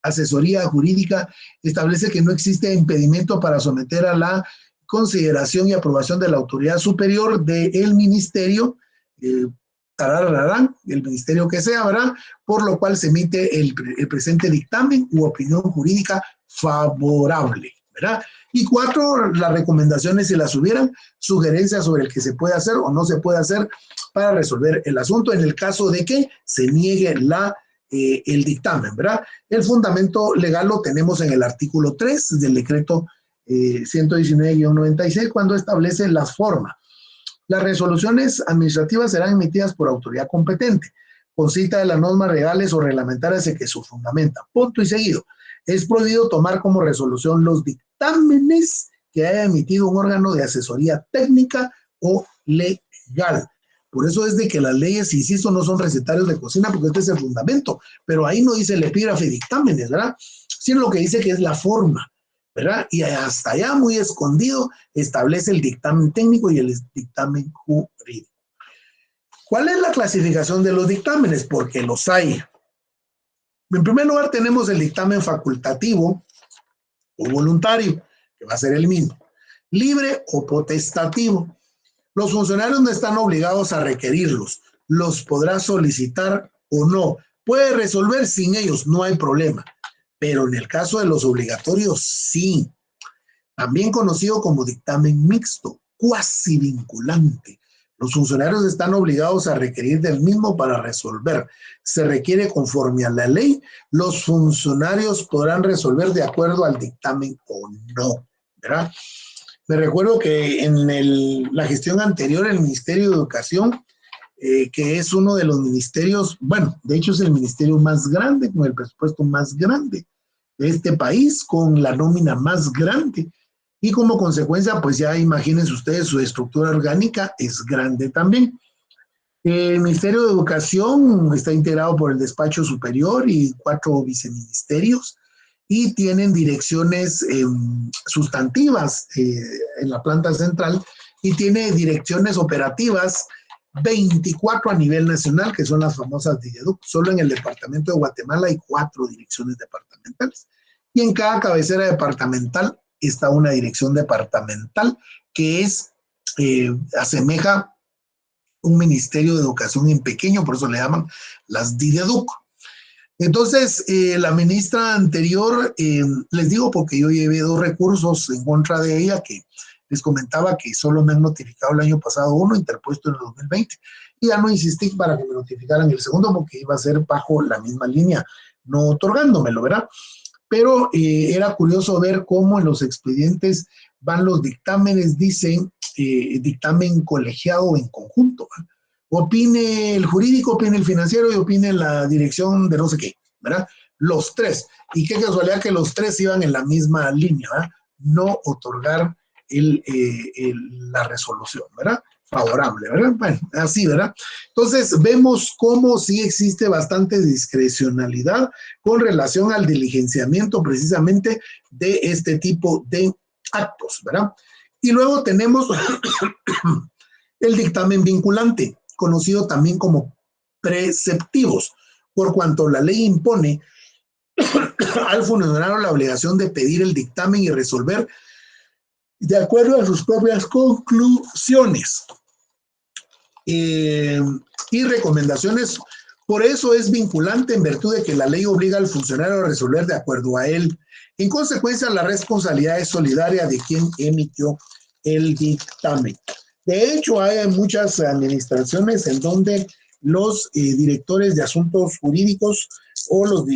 asesoría jurídica establece que no existe impedimento para someter a la consideración y aprobación de la autoridad superior del ministerio, el ministerio que sea, ¿verdad? Por lo cual se emite el presente dictamen u opinión jurídica favorable, ¿verdad? Y 4, las recomendaciones, si las hubieran, sugerencias sobre el que se puede hacer o no se puede hacer para resolver el asunto en el caso de que se niegue el dictamen, ¿verdad? El fundamento legal lo tenemos en el artículo 3 del decreto 119-96, cuando establece las formas. Las resoluciones administrativas serán emitidas por autoridad competente, con cita de las normas legales o reglamentarias en que se fundamenta. Punto y seguido. Es prohibido tomar como resolución los dictámenes que haya emitido un órgano de asesoría técnica o legal. Por eso es de que las leyes, insisto, no son recetarios de cocina, porque este es el fundamento. Pero ahí no dice el epígrafe dictámenes, ¿verdad? Sino lo que dice que es la forma, ¿verdad? Y hasta allá, muy escondido, establece el dictamen técnico y el dictamen jurídico. ¿Cuál es la clasificación de los dictámenes? Porque los hay. En primer lugar, tenemos el dictamen facultativo o voluntario, que va a ser el mismo. Libre o potestativo. Los funcionarios no están obligados a requerirlos. Los podrá solicitar o no. Puede resolver sin ellos, no hay problema. Pero en el caso de los obligatorios, sí. También conocido como dictamen mixto, cuasi vinculante. Los funcionarios están obligados a requerir del mismo para resolver. Se requiere conforme a la ley. Los funcionarios podrán resolver de acuerdo al dictamen o no, ¿verdad? Me recuerdo que en la gestión anterior, el Ministerio de Educación, que es uno de los ministerios, bueno, de hecho es el ministerio más grande, con el presupuesto más grande de este país, con la nómina más grande. Y como consecuencia, pues ya imagínense ustedes, su estructura orgánica es grande también. El Ministerio de Educación está integrado por el Despacho Superior y 4 viceministerios y tienen direcciones sustantivas en la planta central y tiene direcciones operativas 24 a nivel nacional, que son las famosas DIDEDUC. Solo en el departamento de Guatemala hay 4 direcciones departamentales. Y en cada cabecera departamental está una dirección departamental que asemeja un ministerio de educación en pequeño, por eso le llaman las DIDEDUC. Entonces, la ministra anterior, les digo porque yo llevé 2 recursos en contra de ella, que les comentaba que solo me han notificado el año pasado uno, interpuesto en el 2020, y ya no insistí para que me notificaran el segundo, porque iba a ser bajo la misma línea, no otorgándomelo, ¿verdad? Pero era curioso ver cómo en los expedientes van los dictámenes, dicen dictamen colegiado o en conjunto, ¿verdad? Opine el jurídico, opine el financiero y opine la dirección de no sé qué, ¿verdad? Los 3. Y qué casualidad que los 3 iban en la misma línea, ¿verdad? No otorgar la resolución, ¿verdad? Favorable, ¿verdad? Bueno, así, ¿verdad? Entonces, vemos cómo sí existe bastante discrecionalidad con relación al diligenciamiento precisamente de este tipo de actos, ¿verdad? Y luego tenemos el dictamen vinculante, conocido también como preceptivos, por cuanto la ley impone al funcionario la obligación de pedir el dictamen y resolver de acuerdo a sus propias conclusiones y recomendaciones. Por eso es vinculante en virtud de que la ley obliga al funcionario a resolver de acuerdo a él. En consecuencia, la responsabilidad es solidaria de quien emitió el dictamen. De hecho, hay muchas administraciones en donde los directores de asuntos jurídicos o los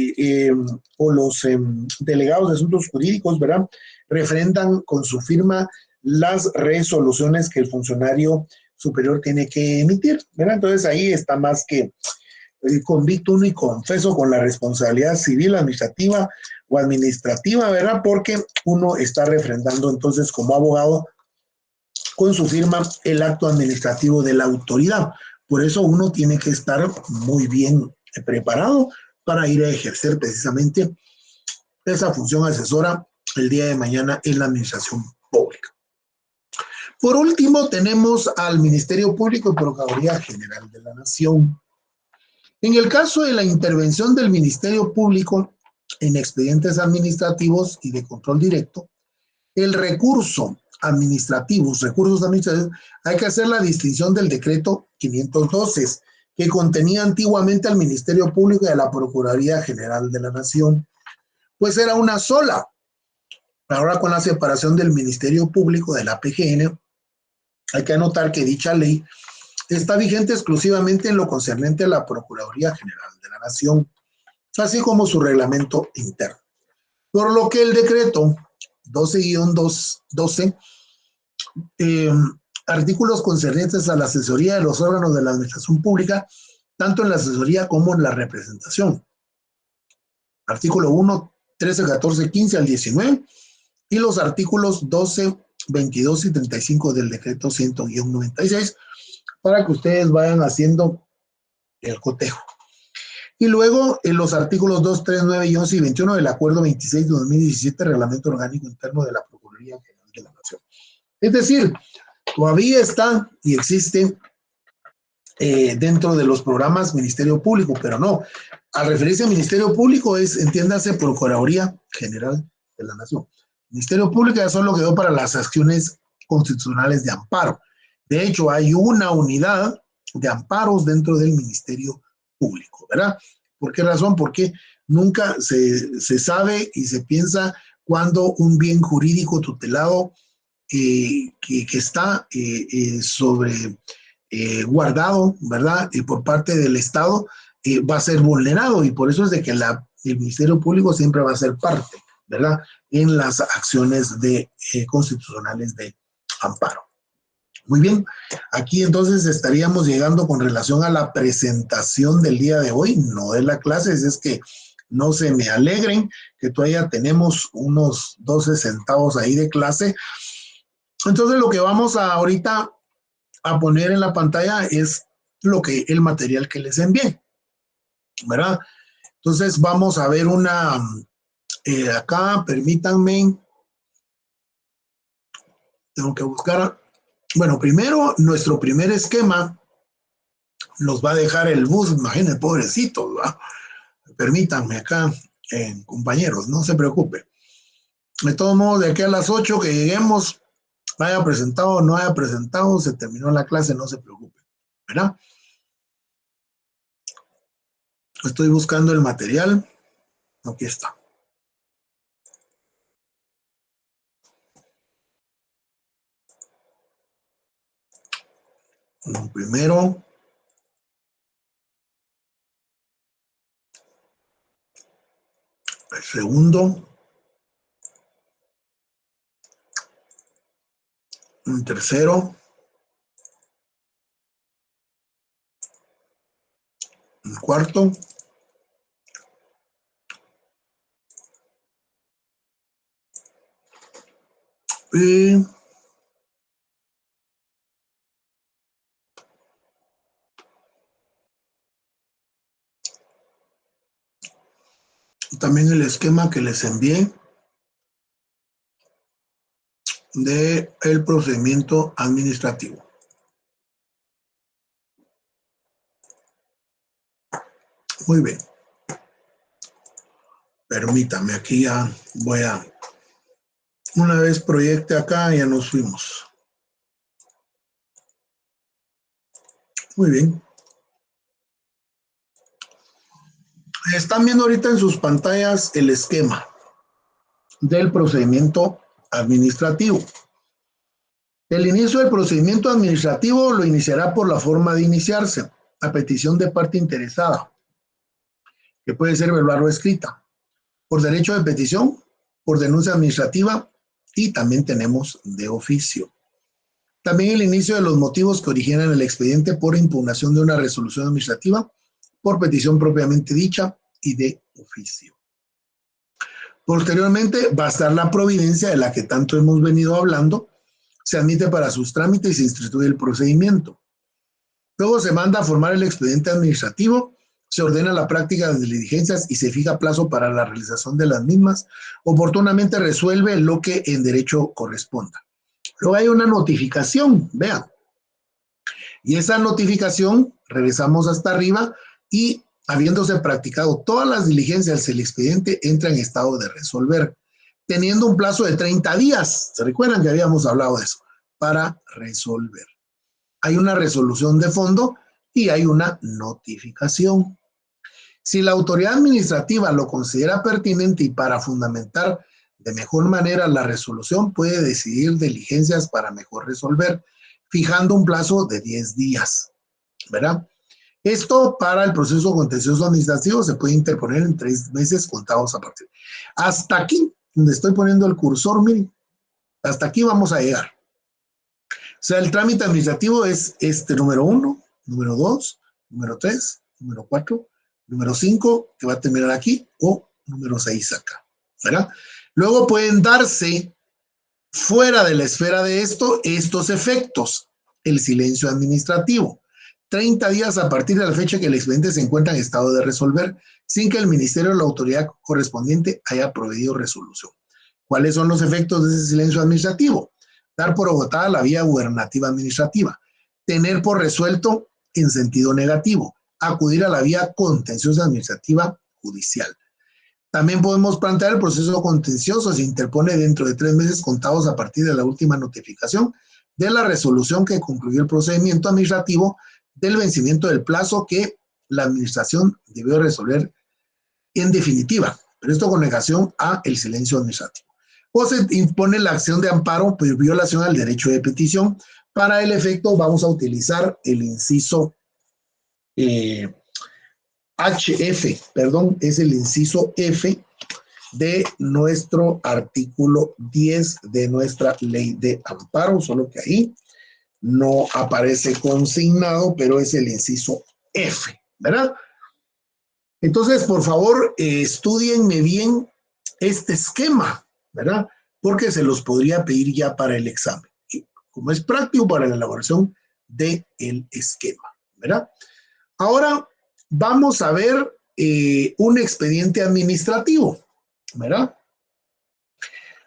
delegados de asuntos jurídicos, ¿verdad? Refrendan con su firma las resoluciones que el funcionario superior tiene que emitir, ¿verdad? Entonces ahí está más que convicto uno y confeso con la responsabilidad civil, administrativa o administrativa, ¿verdad? Porque uno está refrendando entonces como abogado con su firma el acto administrativo de la autoridad. Por eso uno tiene que estar muy bien preparado para ir a ejercer precisamente esa función asesora el día de mañana en la administración pública. Por último, tenemos al Ministerio Público y Procuraduría General de la Nación. En el caso de la intervención del Ministerio Público en expedientes administrativos y de control directo, el recursos administrativos, hay que hacer la distinción del decreto 512, que contenía antiguamente al Ministerio Público y a la Procuraduría General de la Nación. Pues era una sola. Ahora con la separación del Ministerio Público de la PGN, hay que anotar que dicha ley está vigente exclusivamente en lo concerniente a la Procuraduría General de la Nación, así como su reglamento interno. Por lo que el decreto 12-12, artículos concernientes a la asesoría de los órganos de la administración pública, tanto en la asesoría como en la representación. Artículo 1, 13, 14, 15 al 19, y los artículos 12, 22 y 35 del decreto 100-96, para que ustedes vayan haciendo el cotejo. Y luego en los artículos 2, 3, 9 y 11 y 21 del Acuerdo 26 de 2017, Reglamento Orgánico Interno de la Procuraduría General de la Nación. Es decir, todavía está y existe dentro de los programas Ministerio Público, pero no. Al referirse a Ministerio Público entiéndase, Procuraduría General de la Nación. Ministerio Público ya solo quedó para las acciones constitucionales de amparo. De hecho, hay una unidad de amparos dentro del Ministerio Público, ¿verdad? ¿Por qué razón? Porque nunca se sabe y se piensa cuando un bien jurídico tutelado que está guardado, ¿verdad? Por parte del Estado, va a ser vulnerado, y por eso es de que el Ministerio Público siempre va a ser parte, ¿verdad? En las acciones constitucionales de amparo. Muy bien, aquí entonces estaríamos llegando con relación a la presentación del día de hoy, no de la clase, es que no se me alegren que todavía tenemos unos 12 centavos ahí de clase. Entonces lo que vamos ahorita a poner en la pantalla es el material que les envié, ¿verdad? Entonces vamos a ver acá, permítanme, tengo que buscar. Bueno, primero, nuestro primer esquema nos va a dejar el bus, imagínense, pobrecitos, ¿verdad? Permítanme acá, compañeros, no se preocupen. De todos modos, de aquí a las 8 que lleguemos, haya presentado o no haya presentado, se terminó la clase, no se preocupen, ¿verdad? Estoy buscando el material. Aquí está. El primero. El segundo. El tercero. El cuarto. Y también el esquema que les envié del procedimiento administrativo. Muy bien. Permítame, aquí ya voy a... Una vez proyecte acá, ya nos fuimos. Muy bien. Están viendo ahorita en sus pantallas el esquema del procedimiento administrativo. El inicio del procedimiento administrativo lo iniciará por la forma de iniciarse. a petición de parte interesada, que puede ser verbal o escrita, por derecho de petición, por denuncia administrativa y también tenemos de oficio. También el inicio de los motivos que originan el expediente por impugnación de una resolución administrativa, por petición propiamente dicha y de oficio. Posteriormente va a estar la providencia de la que tanto hemos venido hablando, se admite para sus trámites y se instituye el procedimiento. Luego se manda a formar el expediente administrativo, se ordena la práctica de diligencias y se fija plazo para la realización de las mismas, oportunamente resuelve lo que en derecho corresponda. Luego hay una notificación, vean, y esa notificación, regresamos hasta arriba y habiéndose practicado todas las diligencias, el expediente entra en estado de resolver, teniendo un plazo de 30 días. ¿Se recuerdan que habíamos hablado de eso? Para resolver. Hay una resolución de fondo y hay una notificación. Si la autoridad administrativa lo considera pertinente y para fundamentar de mejor manera la resolución, puede decidir diligencias para mejor resolver, fijando un plazo de 10 días, ¿verdad? Esto para el proceso contencioso administrativo se puede interponer en 3 meses contados a partir. Hasta aquí, donde estoy poniendo el cursor, miren, hasta aquí vamos a llegar. O sea, el trámite administrativo es este número 1, número 2, número 3, número 4, número 5, que va a terminar aquí, o número 6 acá, ¿verdad? Luego pueden darse fuera de la esfera de esto, estos efectos, el silencio administrativo. 30 días a partir de la fecha que el expediente se encuentra en estado de resolver, sin que el ministerio o la autoridad correspondiente haya proveído resolución. ¿Cuáles son los efectos de ese silencio administrativo? Dar por agotada la vía gubernativa administrativa, tener por resuelto en sentido negativo, acudir a la vía contenciosa administrativa judicial. También podemos plantear el proceso contencioso se interpone dentro de 3 meses contados a partir de la última notificación de la resolución que concluyó el procedimiento administrativo del vencimiento del plazo que la administración debió resolver en definitiva, pero esto con negación a el silencio administrativo. O se impone la acción de amparo por violación al derecho de petición. Para el efecto vamos a utilizar el inciso HF, perdón, es el inciso F de nuestro artículo 10 de nuestra ley de amparo, solo que ahí no aparece consignado, pero es el inciso F, ¿verdad? Entonces, por favor, estudienme bien este esquema, ¿verdad? Porque se los podría pedir ya para el examen, como es práctico para la elaboración del esquema, ¿verdad? Ahora vamos a ver un expediente administrativo, ¿verdad?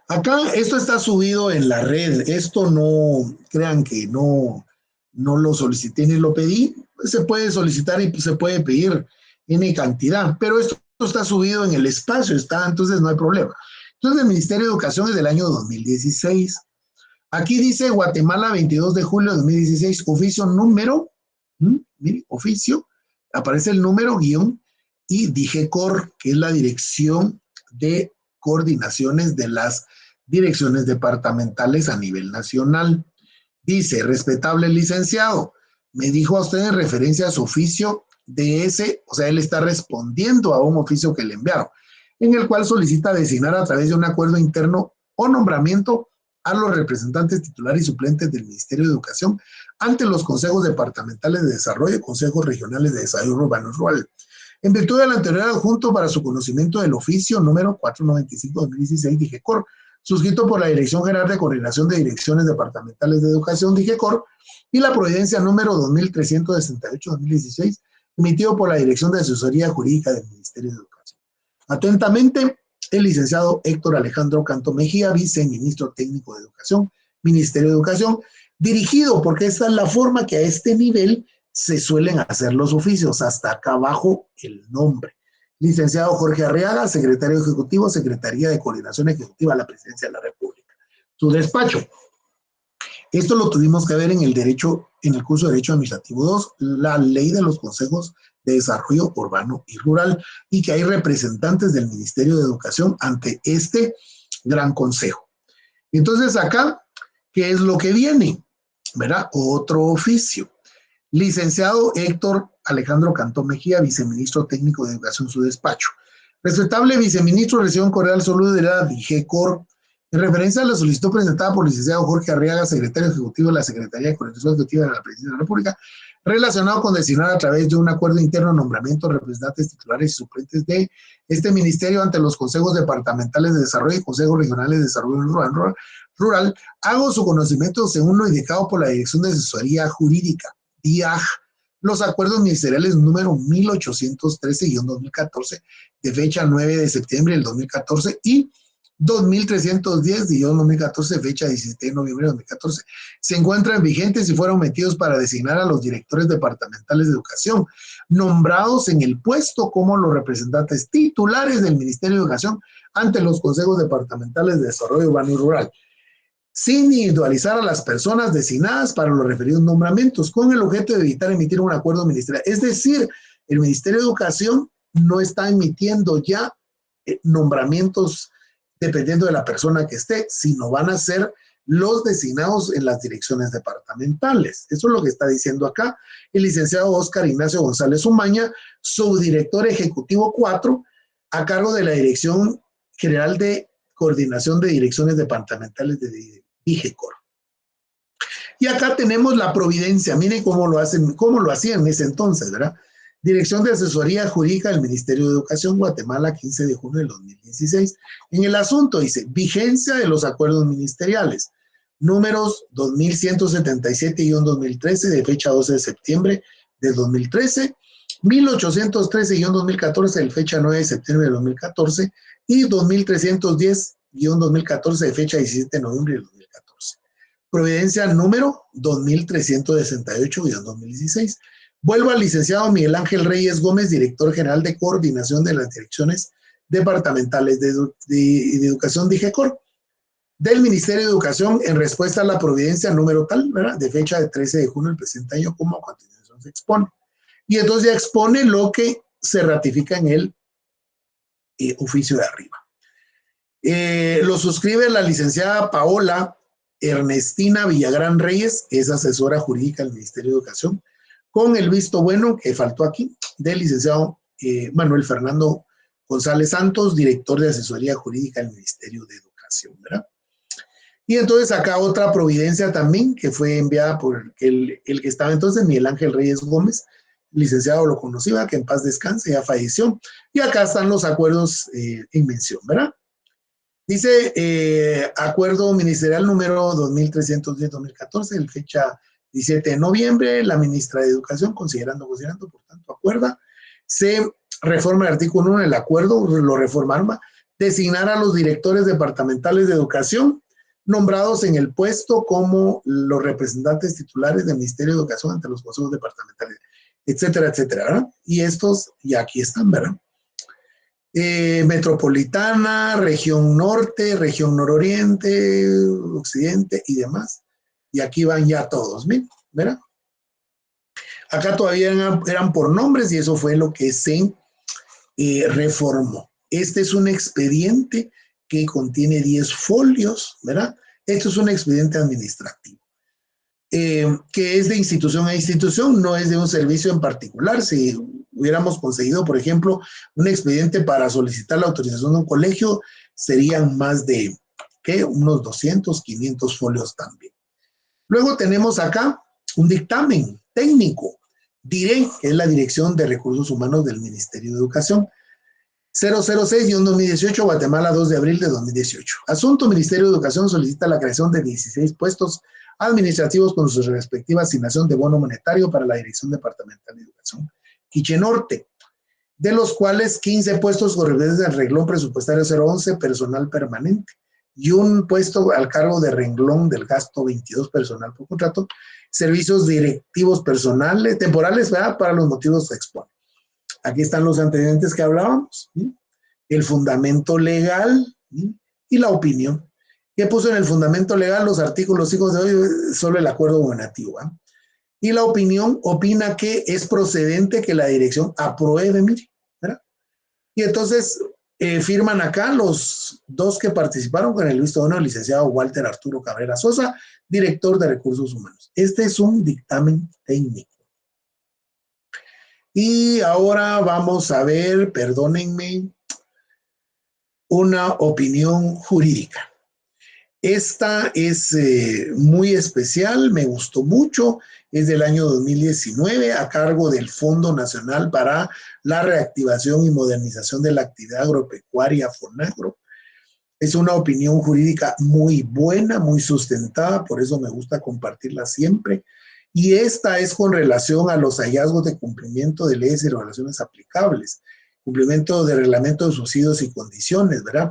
Acá esto está subido en la red, esto no, crean que no lo solicité ni lo pedí, se puede solicitar y se puede pedir en cantidad, pero esto está subido en el espacio, entonces no hay problema. Entonces el Ministerio de Educación es del año 2016. Aquí dice Guatemala, 22 de julio de 2016, oficio número, mire, oficio, aparece el número guión y DIGECOR, que es la Dirección de Coordinaciones de las Direcciones Departamentales a nivel nacional. Dice, respetable licenciado, me dijo a usted en referencia a su oficio de ese, o sea, él está respondiendo a un oficio que le enviaron, en el cual solicita designar a través de un acuerdo interno o nombramiento a los representantes titulares y suplentes del Ministerio de Educación ante los consejos departamentales de desarrollo y consejos regionales de desarrollo urbano y rural. En virtud del anterior adjunto para su conocimiento del oficio número 495-2016 DIGECOR, suscrito por la Dirección General de Coordinación de Direcciones Departamentales de Educación DIGECOR y la providencia número 2368-2016, emitido por la Dirección de Asesoría Jurídica del Ministerio de Educación. Atentamente, el licenciado Héctor Alejandro Canto Mejía, viceministro técnico de Educación, Ministerio de Educación, dirigido, porque esta es la forma que a este nivel se suelen hacer los oficios, hasta acá abajo el nombre. Licenciado Jorge Arriaga, secretario ejecutivo, Secretaría de Coordinación Ejecutiva de la Presidencia de la República. Su despacho. Esto lo tuvimos que ver en el derecho, en el curso de Derecho Administrativo 2, la ley de los consejos de desarrollo urbano y rural, y que hay representantes del Ministerio de Educación ante este gran consejo. Entonces acá, ¿qué es lo que viene? ¿Verdad? Otro oficio. Licenciado Héctor Alejandro Cantón Mejía, viceministro técnico de Educación, su despacho. Respetable viceministro, recibe un cordial saludo de la DIGECOR. En referencia a la solicitud presentada por el licenciado Jorge Arriaga, secretario ejecutivo de la Secretaría de Coordinación Ejecutiva de la Presidencia de la República, relacionado con designar a través de un acuerdo interno nombramientos de representantes titulares y suplentes de este ministerio ante los consejos departamentales de desarrollo y consejos regionales de desarrollo rural, hago su conocimiento según lo indicado por la Dirección de Asesoría Jurídica, DIAJ, los acuerdos ministeriales número 1813-2014 de fecha 9 de septiembre del 2014 y 2310-2014 de fecha 17 de noviembre de 2014 se encuentran vigentes y fueron metidos para designar a los directores departamentales de educación nombrados en el puesto como los representantes titulares del Ministerio de Educación ante los consejos departamentales de desarrollo urbano y rural, sin individualizar a las personas designadas para los referidos nombramientos, con el objeto de evitar emitir un acuerdo ministerial. Es decir, el Ministerio de Educación no está emitiendo ya nombramientos dependiendo de la persona que esté, sino van a ser los designados en las direcciones departamentales. Eso es lo que está diciendo acá el licenciado Óscar Ignacio González Umaña, subdirector ejecutivo 4, a cargo de la Dirección General de Coordinación de Direcciones Departamentales de DIGECOR. Y acá tenemos la providencia, miren cómo lo hacían en ese entonces, ¿verdad? Dirección de Asesoría Jurídica del Ministerio de Educación, Guatemala, 15 de junio del 2016. En el asunto dice, vigencia de los acuerdos ministeriales, números 2177-2013, de fecha 12 de septiembre del 2013, 1813-2014, de fecha 9 de septiembre del 2014, y 2310-2014, de fecha 17 de noviembre del 2014. Providencia número 2368-2016. Vuelvo al licenciado Miguel Ángel Reyes Gómez, director general de coordinación de las direcciones departamentales de educación DIGECOR, del Ministerio de Educación, en respuesta a la providencia número tal, ¿verdad?, de fecha de 13 de junio del presente año, como a continuación se expone. Y entonces ya expone lo que se ratifica en el oficio de arriba. Lo suscribe la licenciada Paola Ernestina Villagrán Reyes, que es asesora jurídica del Ministerio de Educación, con el visto bueno que faltó aquí del licenciado Manuel Fernando González Santos, director de asesoría jurídica del Ministerio de Educación, ¿verdad? Y entonces acá otra providencia también que fue enviada por el que estaba entonces, Miguel Ángel Reyes Gómez, licenciado lo conocía, que en paz descanse, ya falleció. Y acá están los acuerdos en mención, ¿verdad? Dice acuerdo ministerial número 2310-2014, el fecha 17 de noviembre, la ministra de Educación, considerando, por tanto, acuerda, se reforma el artículo 1 del acuerdo, lo reformaron, designar a los directores departamentales de educación nombrados en el puesto como los representantes titulares del Ministerio de Educación ante los consejos departamentales, etcétera, etcétera, ¿verdad? Y estos ya aquí están, ¿verdad? Metropolitana, región norte, región nororiente, occidente y demás. Y aquí van ya todos, ¿verdad? Acá todavía eran por nombres y eso fue lo que se reformó. Este es un expediente que contiene 10 folios, ¿verdad? Esto es un expediente administrativo. Que es de institución a institución, no es de un servicio en particular. Si hubiéramos conseguido, por ejemplo, un expediente para solicitar la autorización de un colegio, serían más de, ¿qué? Unos 200, 500 folios también. Luego tenemos acá un dictamen técnico, DIRE, que es la Dirección de Recursos Humanos del Ministerio de Educación, 006-2018, Guatemala, 2 de abril de 2018. Asunto: Ministerio de Educación solicita la creación de 16 puestos administrativos con su respectiva asignación de bono monetario para la Dirección Departamental de Educación Quiché Norte, de los cuales 15 puestos correspondientes al renglón presupuestario 011, personal permanente, y un puesto al cargo de renglón del gasto 22, personal por contrato, servicios directivos personales, temporales, ¿verdad?, para los motivos que expone. Aquí están los antecedentes que hablábamos, ¿sí?, el fundamento legal, ¿sí?, y la opinión. ¿Qué puso en el fundamento legal? Los artículos hijos de hoy, solo el acuerdo gubernativo, ¿eh? Y la opinión opina que es procedente que la dirección apruebe, mire, ¿verdad? Y entonces firman acá los dos que participaron con el visto bueno, el licenciado Walter Arturo Cabrera Sosa, director de Recursos Humanos. Este es un dictamen técnico. Y ahora vamos a ver, perdónenme, una opinión jurídica. Esta es muy especial, me gustó mucho, es del año 2019 a cargo del Fondo Nacional para la Reactivación y Modernización de la Actividad Agropecuaria, FONAGRO. Es una opinión jurídica muy buena, muy sustentada, por eso me gusta compartirla siempre. Y esta es con relación a los hallazgos de cumplimiento de leyes y regulaciones aplicables, cumplimiento de reglamento de subsidios y condiciones, ¿verdad?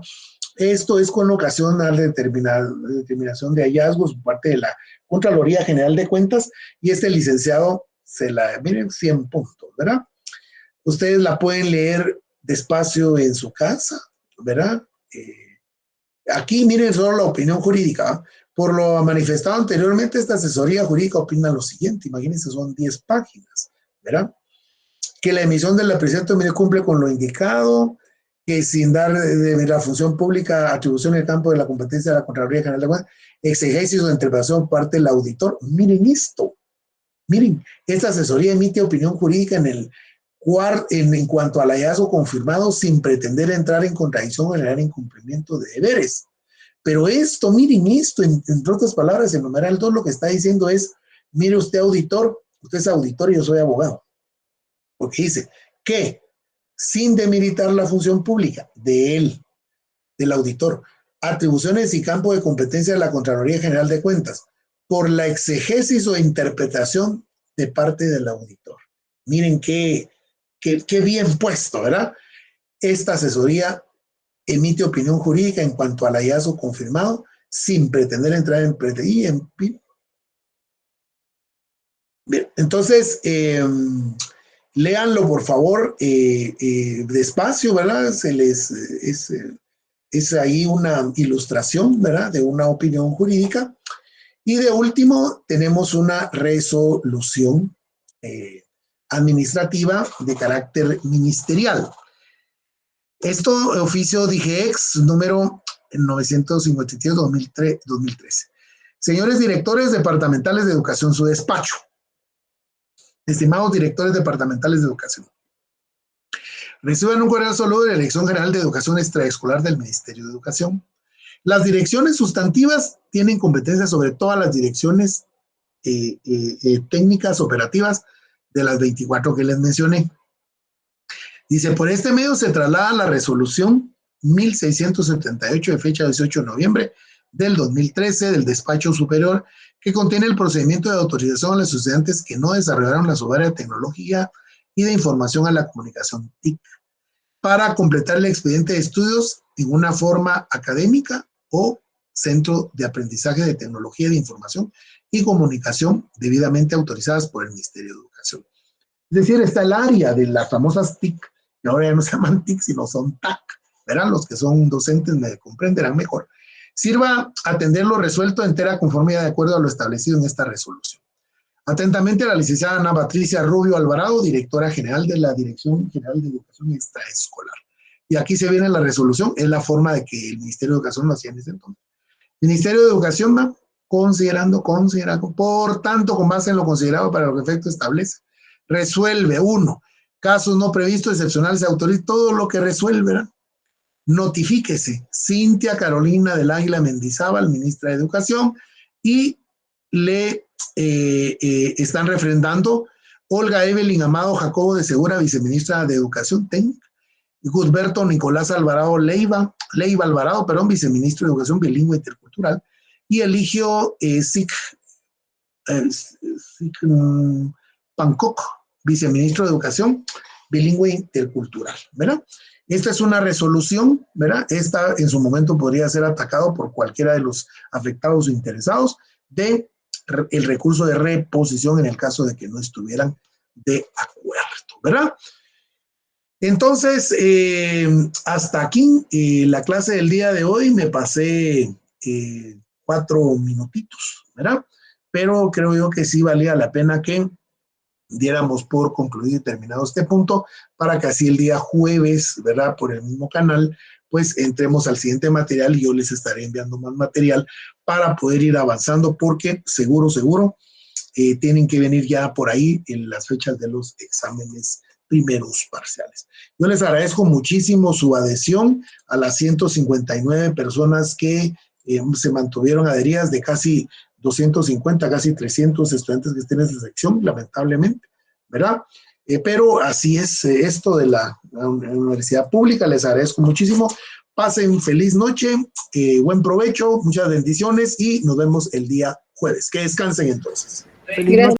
Esto es con ocasión a la determinación de hallazgos por parte de la Contraloría General de Cuentas y este licenciado miren, 100 puntos, ¿verdad? Ustedes la pueden leer despacio en su casa, ¿verdad? Aquí miren solo la opinión jurídica. Por lo manifestado anteriormente, esta asesoría jurídica opina lo siguiente, imagínense, son 10 páginas, ¿verdad? Que la emisión de la presente dominio cumple con lo indicado, que sin dar de la función pública atribución en el campo de la competencia de la Contraloría General de Cuentas, ejercicio de interpretación por parte del auditor. Miren esto, miren, esta asesoría emite opinión jurídica en cuanto al hallazgo confirmado sin pretender entrar en contradicción o generar incumplimiento de deberes. Pero esto, miren esto, entre otras palabras, el numeral 2 lo que está diciendo es, mire usted auditor, usted es auditor y yo soy abogado. Porque dice que sin demeritar la función pública de él, del auditor, atribuciones y campo de competencia de la Contraloría General de Cuentas, por la exegesis o interpretación de parte del auditor. Miren qué bien puesto, ¿verdad? Esta asesoría emite opinión jurídica en cuanto al hallazgo confirmado sin pretender entrar en Bien, entonces, léanlo por favor despacio, ¿verdad? Es ahí una ilustración, ¿verdad? De una opinión jurídica. Y de último, tenemos una resolución eh, administrativa de carácter ministerial. Esto, oficio DIGEX número 953-2013. Señores directores departamentales de educación, su despacho. Estimados directores departamentales de educación. Reciban un cordial saludo de la Dirección General de Educación Extraescolar del Ministerio de Educación. Las direcciones sustantivas tienen competencia sobre todas las direcciones técnicas operativas de las 24 que les mencioné. Dice, por este medio se traslada la resolución 1678 de fecha 18 de noviembre del 2013 del despacho superior que contiene el procedimiento de autorización a los estudiantes que no desarrollaron la subárea de tecnología y de información a la comunicación TIC para completar el expediente de estudios en una forma académica o centro de aprendizaje de tecnología de información y comunicación debidamente autorizadas por el Ministerio de Educación. Es decir, está el área de las famosas TIC, que ahora ya no se llaman TIC, sino son TAC. Verán, los que son docentes me comprenderán mejor. Sirva atender lo resuelto entera conformidad de acuerdo a lo establecido en esta resolución. Atentamente, la licenciada Ana Patricia Rubio Alvarado, directora general de la Dirección General de Educación Extraescolar. Y aquí se viene la resolución, es la forma de que el Ministerio de Educación lo hacía en ese entonces. Ministerio de Educación va considerando, por tanto, con base en lo considerado para los efectos establece, resuelve, 1, casos no previstos, excepcionales, se autoriza todo lo que resuelve, ¿verdad? Notifíquese, Cintia Carolina del Águila Mendizábal, ministra de Educación, y le están refrendando Olga Evelyn Amado Jacobo de Segura, viceministra de Educación técnica, y Gusberto Nicolás Alvarado Leiva Alvarado, viceministro de Educación Bilingüe Intercultural, y Eligio Pancoc, viceministro de Educación Bilingüe Intercultural, ¿verdad? Esta es una resolución, ¿verdad? Esta en su momento podría ser atacado por cualquiera de los afectados o interesados de el recurso de reposición en el caso de que no estuvieran de acuerdo, ¿verdad? Entonces, hasta aquí la clase del día de hoy. Me pasé 4 minutitos, ¿verdad? Pero creo yo que sí valía la pena que diéramos por concluido y terminado este punto para que así el día jueves, ¿verdad? Por el mismo canal, pues entremos al siguiente material y yo les estaré enviando más material para poder ir avanzando porque seguro, tienen que venir ya por ahí en las fechas de los exámenes primeros parciales. Yo les agradezco muchísimo su adhesión a las 159 personas que se mantuvieron adheridas, de casi 250, casi 300 estudiantes que estén en esta sección, lamentablemente, ¿verdad? Pero así es esto de la universidad pública. Les agradezco muchísimo. Pasen feliz noche, buen provecho, muchas bendiciones y nos vemos el día jueves. Que descansen entonces. Feliz noche.